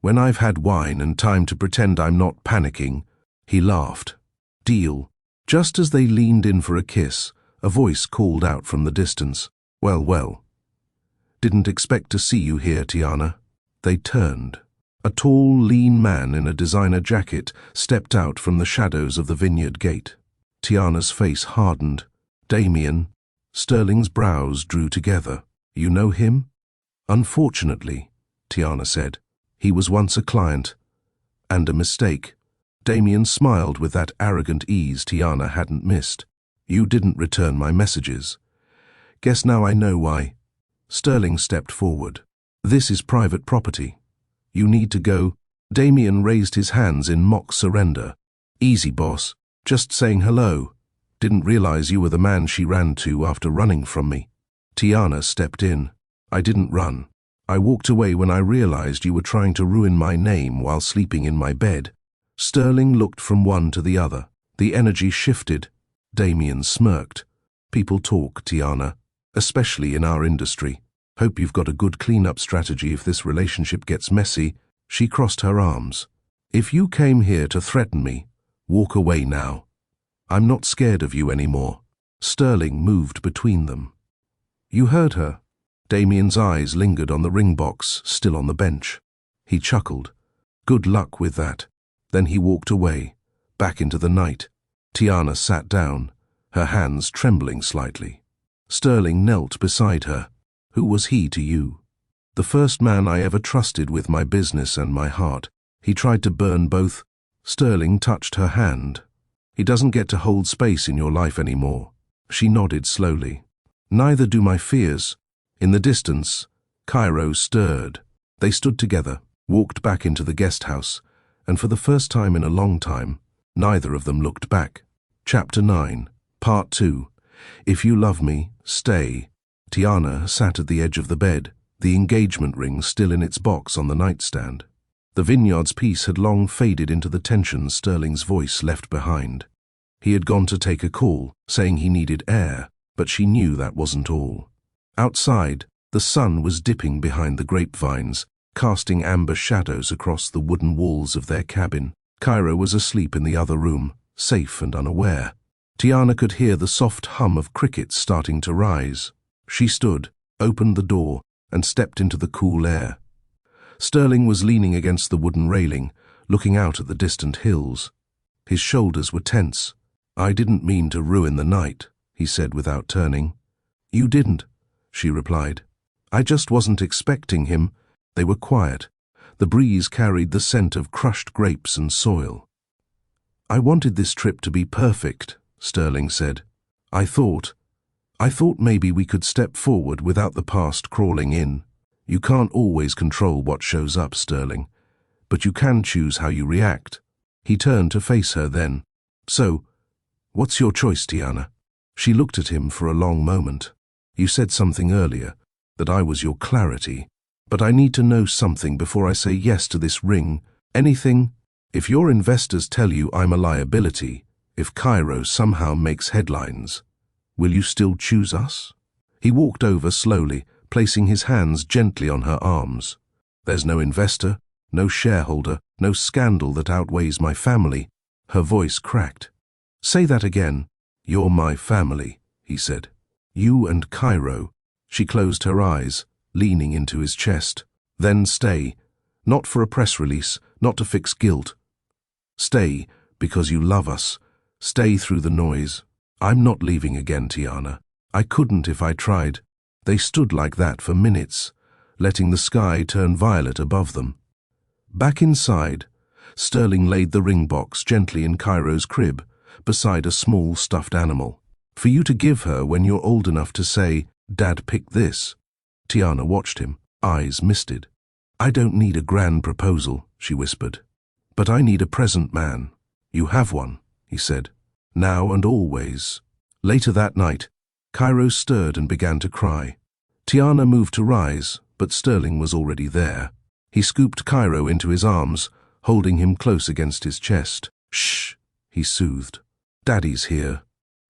When I've had wine and time to pretend I'm not panicking." He laughed. "Deal." Just as they leaned in for a kiss, a voice called out from the distance. "Well, well. Didn't expect to see you here, Tiana." They turned. A tall, lean man in a designer jacket stepped out from the shadows of the vineyard gate. Tiana's face hardened. "Damien." Sterling's brows drew together. "You know him?" "Unfortunately," Tiana said. "He was once a client. And a mistake." Damien smiled with that arrogant ease Tiana hadn't missed. "You didn't return my messages. Guess now I know why." Sterling stepped forward. "This is private property. You need to go." Damien raised his hands in mock surrender. "Easy, boss. Just saying hello. Didn't realize you were the man she ran to after running from me." Tiana stepped in. "I didn't run. I walked away when I realized you were trying to ruin my name while sleeping in my bed." Sterling looked from one to the other. The energy shifted. Damien smirked. "People talk, Tiana, especially in our industry. Hope you've got a good cleanup strategy if this relationship gets messy." She crossed her arms. "If you came here to threaten me, walk away now. I'm not scared of you anymore." Sterling moved between them. "You heard her." Damien's eyes lingered on the ring box, still on the bench. He chuckled. "Good luck with that." Then he walked away, back into the night. Tiana sat down, her hands trembling slightly. Sterling knelt beside her. "Who was he to you?" "The first man I ever trusted with my business and my heart. He tried to burn both." Sterling touched her hand. He doesn't get to hold space in your life anymore. She nodded slowly. Neither do my fears. In the distance, Cairo stirred. They stood together, walked back into the guest house, and for the first time in a long time, neither of them looked back. Chapter 9, Part 2. If you love me, stay. Tiana sat at the edge of the bed, the engagement ring still in its box on the nightstand. The vineyard's peace had long faded into the tension Sterling's voice left behind. He had gone to take a call, saying he needed air, but she knew that wasn't all. Outside, the sun was dipping behind the grapevines, casting amber shadows across the wooden walls of their cabin. Cairo was asleep in the other room, safe and unaware. Tiana could hear the soft hum of crickets starting to rise. She stood, opened the door, and stepped into the cool air. Sterling was leaning against the wooden railing, looking out at the distant hills. His shoulders were tense. I didn't mean to ruin the night, he said without turning. You didn't, she replied. I just wasn't expecting him. They were quiet. The breeze carried the scent of crushed grapes and soil. I wanted this trip to be perfect, Sterling said. I thought maybe we could step forward without the past crawling in. You can't always control what shows up, Sterling, but you can choose how you react. He turned to face her then. So, what's your choice, Tiana? She looked at him for a long moment. You said something earlier, that I was your clarity, but I need to know something before I say yes to this ring. Anything? If your investors tell you I'm a liability, if Cairo somehow makes headlines, will you still choose us? He walked over slowly, placing his hands gently on her arms. There's no investor, no shareholder, no scandal that outweighs my family. Her voice cracked. Say that again. You're my family, he said. You and Cairo. She closed her eyes, leaning into his chest. Then stay. Not for a press release, not to fix guilt. Stay, because you love us. Stay through the noise. I'm not leaving again, Tiana. I couldn't if I tried. They stood like that for minutes, letting the sky turn violet above them. Back inside, Sterling laid the ring box gently in Cairo's crib, beside a small stuffed animal. For you to give her when you're old enough to say, Dad picked this. Tiana watched him, eyes misted. I don't need a grand proposal, she whispered. But I need a present man. You have one, he said. Now and always. Later that night, Cairo stirred and began to cry. Tiana moved to rise, but Sterling was already there. He scooped Cairo into his arms, holding him close against his chest. Shh, he soothed. Daddy's here.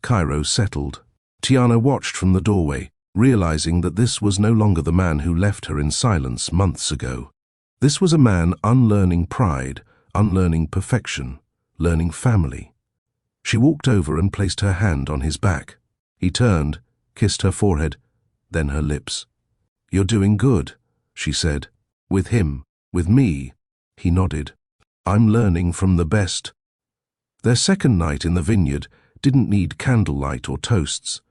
Cairo settled. Tiana watched from the doorway, realizing that this was no longer the man who left her in silence months ago. This was a man unlearning pride, unlearning perfection, learning family. She walked over and placed her hand on his back. He turned, kissed her forehead, then her lips. You're doing good, she said. With him, with me. He nodded. I'm learning from the best. Their second night in the vineyard didn't need candlelight or toasts.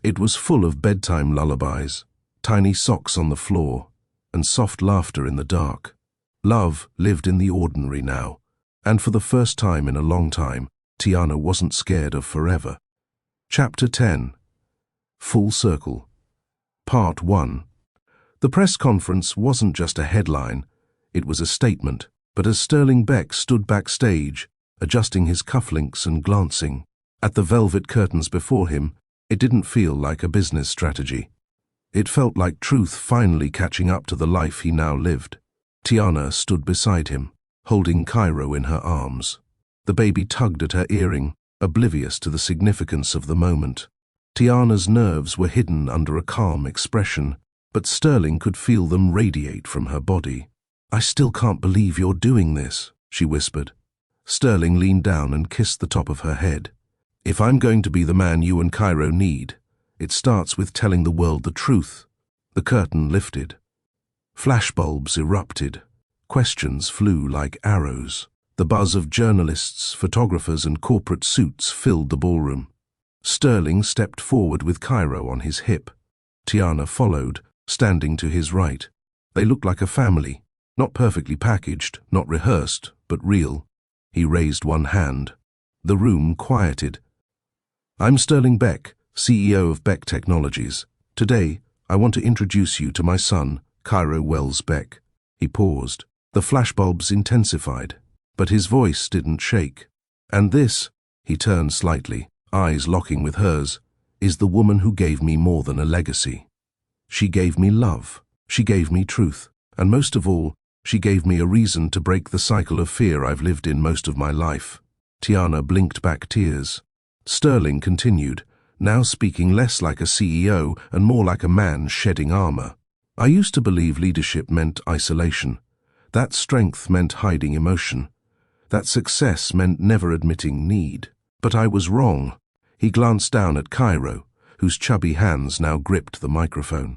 It was full of bedtime lullabies, tiny socks on the floor, and soft laughter in the dark. Love lived in the ordinary now, and for the first time in a long time, Tiana wasn't scared of forever. Chapter 10. Full Circle. Part 1. The press conference wasn't just a headline, it was a statement, but as Sterling Beck stood backstage, adjusting his cufflinks and glancing at the velvet curtains before him, it didn't feel like a business strategy. It felt like truth finally catching up to the life he now lived. Tiana stood beside him, holding Cairo in her arms. The baby tugged at her earring, oblivious to the significance of the moment. Tiana's nerves were hidden under a calm expression, but Sterling could feel them radiate from her body. I still can't believe you're doing this, she whispered. Sterling leaned down and kissed the top of her head. If I'm going to be the man you and Cairo need, it starts with telling the world the truth. The curtain lifted. Flashbulbs erupted. Questions flew like arrows. The buzz of journalists, photographers, and corporate suits filled the ballroom. Sterling stepped forward with Cairo on his hip. Tiana followed, standing to his right. They looked like a family, not perfectly packaged, not rehearsed, but real. He raised one hand. The room quieted. I'm Sterling Beck, CEO of Beck Technologies. Today, I want to introduce you to my son, Cairo Wells Beck. He paused. The flashbulbs intensified, but his voice didn't shake. And this, he turned slightly, eyes locking with hers, is the woman who gave me more than a legacy. She gave me love. She gave me truth. And most of all, she gave me a reason to break the cycle of fear I've lived in most of my life. Tiana blinked back tears. Sterling continued, now speaking less like a CEO and more like a man shedding armor. I used to believe leadership meant isolation, that strength meant hiding emotion, that success meant never admitting need. But I was wrong. He glanced down at Cairo, whose chubby hands now gripped the microphone.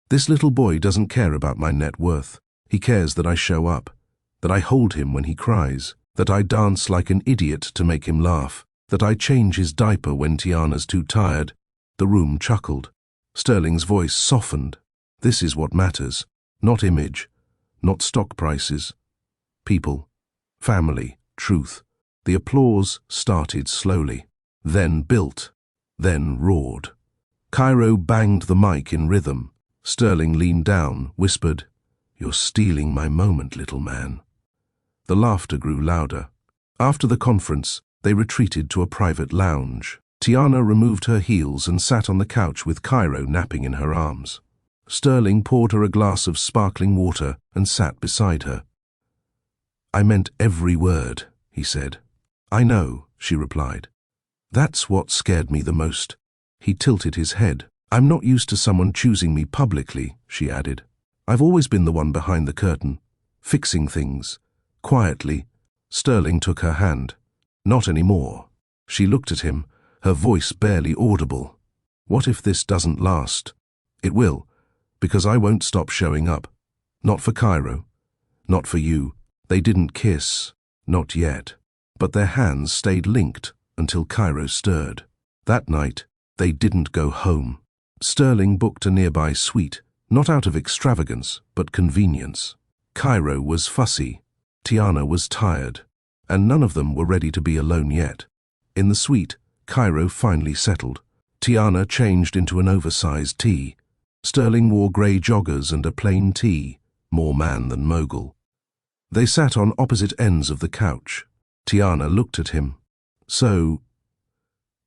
This little boy doesn't care about my net worth. He cares that I show up, that I hold him when he cries, that I dance like an idiot to make him laugh, that I change his diaper when Tiana's too tired. The room chuckled. Sterling's voice softened. This is what matters. Not image, not stock prices. People, family, truth. The applause started slowly, then built, then roared. Cairo banged the mic in rhythm. Sterling leaned down, whispered, "You're stealing my moment, little man." The laughter grew louder. After the conference, they retreated to a private lounge. Tiana removed her heels and sat on the couch with Cairo napping in her arms. Sterling poured her a glass of sparkling water and sat beside her. "I meant every word," he said. "I know," she replied. "That's what scared me the most." He tilted his head. "I'm not used to someone choosing me publicly," she added. "I've always been the one behind the curtain, fixing things, quietly." Sterling took her hand. "Not anymore." She looked at him, her voice barely audible. "What if this doesn't last?" "It will, because I won't stop showing up. Not for Cairo, not for you." They didn't kiss, not yet, but their hands stayed linked until Cairo stirred. That night, they didn't go home. Sterling booked a nearby suite, not out of extravagance, but convenience. Cairo was fussy, Tiana was tired, and none of them were ready to be alone yet. In the suite, Cairo finally settled. Tiana changed into an oversized tee. Sterling wore grey joggers and a plain tee, more man than mogul. They sat on opposite ends of the couch. Tiana looked at him. "So,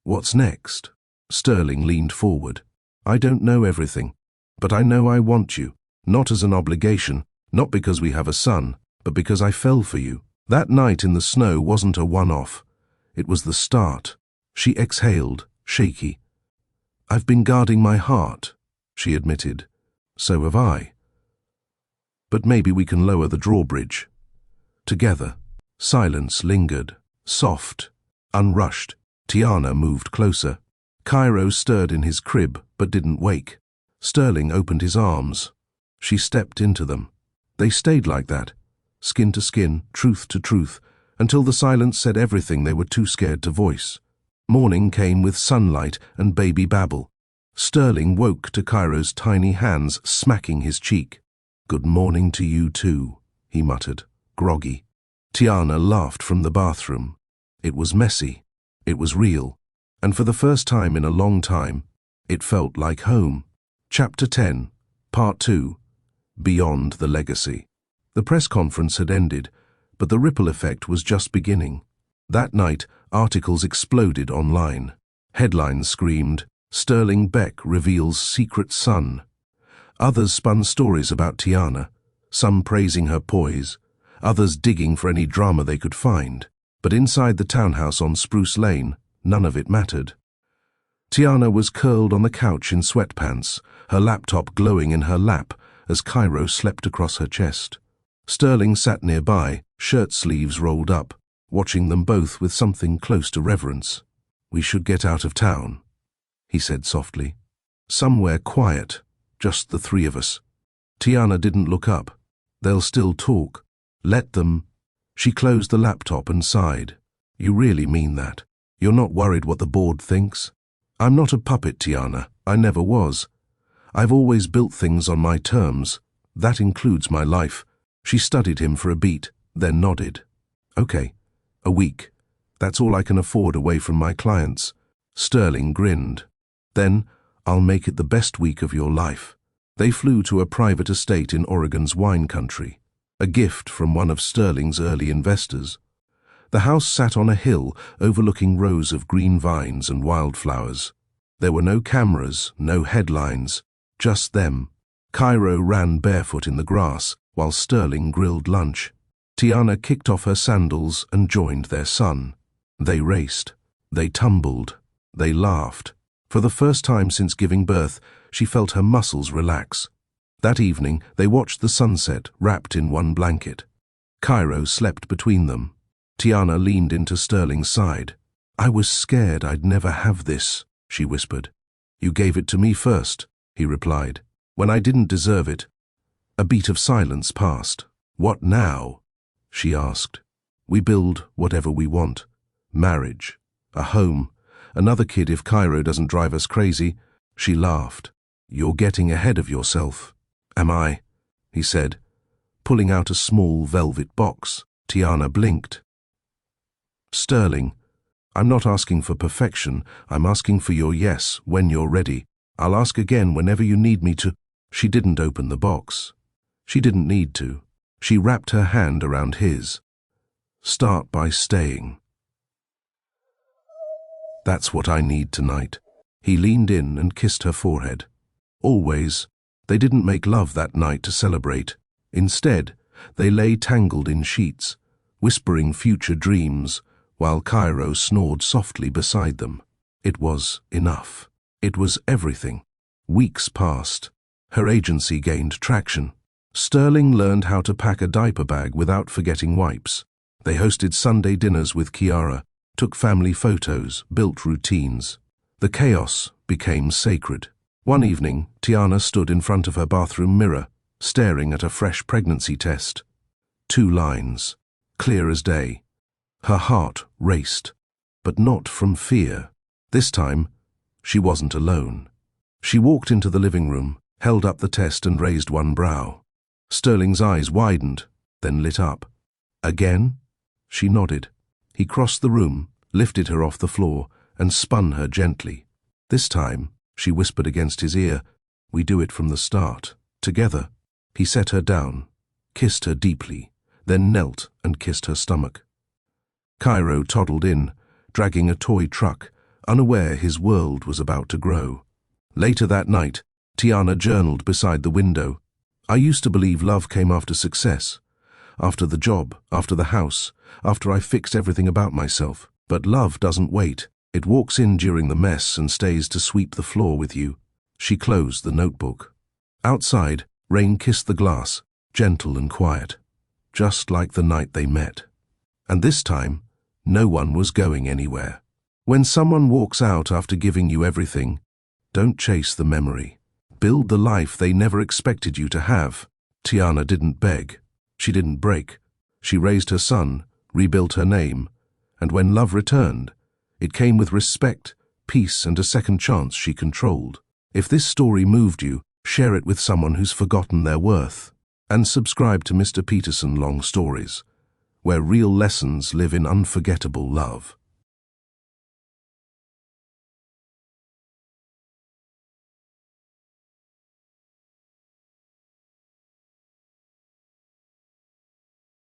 what's next?" Sterling leaned forward. "I don't know everything, but I know I want you, not as an obligation, not because we have a son, but because I fell for you. That night in the snow wasn't a one-off. It was the start." She exhaled, shaky. "I've been guarding my heart," she admitted. "So have I. But maybe we can lower the drawbridge. Together." Silence lingered, soft, unrushed. Tiana moved closer. Cairo stirred in his crib, but didn't wake. Sterling opened his arms. She stepped into them. They stayed like that, skin to skin, truth to truth, until the silence said everything they were too scared to voice. Morning came with sunlight and baby babble. Sterling woke to Cairo's tiny hands smacking his cheek. "Good morning to you too," he muttered, groggy. Tiana laughed from the bathroom. It was messy. It was real. And for the first time in a long time, it felt like home. Chapter 10, Part 2, Beyond the Legacy. The press conference had ended, but the ripple effect was just beginning. That night, articles exploded online. Headlines screamed, "Sterling Beck reveals secret son." Others spun stories about Tiana, some praising her poise, others digging for any drama they could find. But inside the townhouse on Spruce Lane, none of it mattered. Tiana was curled on the couch in sweatpants, her laptop glowing in her lap as Cairo slept across her chest. Sterling sat nearby, shirt sleeves rolled up, watching them both with something close to reverence. "We should get out of town," he said softly. "Somewhere quiet, just the three of us." Tiana didn't look up. "They'll still talk. Let them." She closed the laptop and sighed. "You really mean that? You're not worried what the board thinks?" "I'm not a puppet, Tiana. I never was. I've always built things on my terms. That includes my life." She studied him for a beat, then nodded. "Okay, a week. That's all I can afford away from my clients. Sterling grinned. Then, I'll make it the best week of your life. They flew to a private estate in Oregon's wine country, a gift from one of Sterling's early investors. The house sat on a hill overlooking rows of green vines and wildflowers. There were no cameras, no headlines, just them. Cairo ran barefoot in the grass while Sterling grilled lunch. Tiana kicked off her sandals and joined their son. They raced. They tumbled. They laughed. For the first time since giving birth, she felt her muscles relax. That evening, they watched the sunset wrapped in one blanket. Cairo slept between them. Tiana leaned into Sterling's side. "I was scared I'd never have this," she whispered. "You gave it to me first," he replied, "when I didn't deserve it." A beat of silence passed. "What now?" she asked. "We build whatever we want. Marriage, a home, another kid if Cairo doesn't drive us crazy." She laughed. "You're getting ahead of yourself." "Am I?" he said, pulling out a small velvet box. Tiana blinked. "Sterling, I'm not asking for perfection. I'm asking for your yes when you're ready. I'll ask again whenever you need me to." She didn't open the box. She didn't need to. She wrapped her hand around his. "Start by staying." "That's what I need tonight." He leaned in and kissed her forehead. Always, they didn't make love that night to celebrate. Instead, they lay tangled in sheets, whispering future dreams, while Cairo snored softly beside them. It was enough. It was everything. Weeks passed. Her agency gained traction. Sterling learned how to pack a diaper bag without forgetting wipes. They hosted Sunday dinners with Kiara, took family photos, built routines. The chaos became sacred. One evening, Tiana stood in front of her bathroom mirror, staring at a fresh pregnancy test. 2 lines, clear as day. Her heart raced, but not from fear. This time, she wasn't alone. She walked into the living room, held up the test and raised one brow. Sterling's eyes widened, then lit up. "Again?" She nodded. He crossed the room, lifted her off the floor, and spun her gently. "This time," she whispered against his ear, "we do it from the start, together." He set her down, kissed her deeply, then knelt and kissed her stomach. Cairo toddled in, dragging a toy truck, unaware his world was about to grow. Later that night, Tiana journaled beside the window. "I used to believe love came after success, after the job, after the house, after I fixed everything about myself. But love doesn't wait. It walks in during the mess and stays to sweep the floor with you." She closed the notebook. Outside, rain kissed the glass, gentle and quiet, just like the night they met. And this time, no one was going anywhere. When someone walks out after giving you everything, don't chase the memory. Build the life they never expected you to have. Tiana didn't beg. She didn't break. She raised her son, rebuilt her name, and when love returned, it came with respect, peace, and a second chance she controlled. If this story moved you, share it with someone who's forgotten their worth. And subscribe to Mr. Peterson Long Stories, where real lessons live in unforgettable love.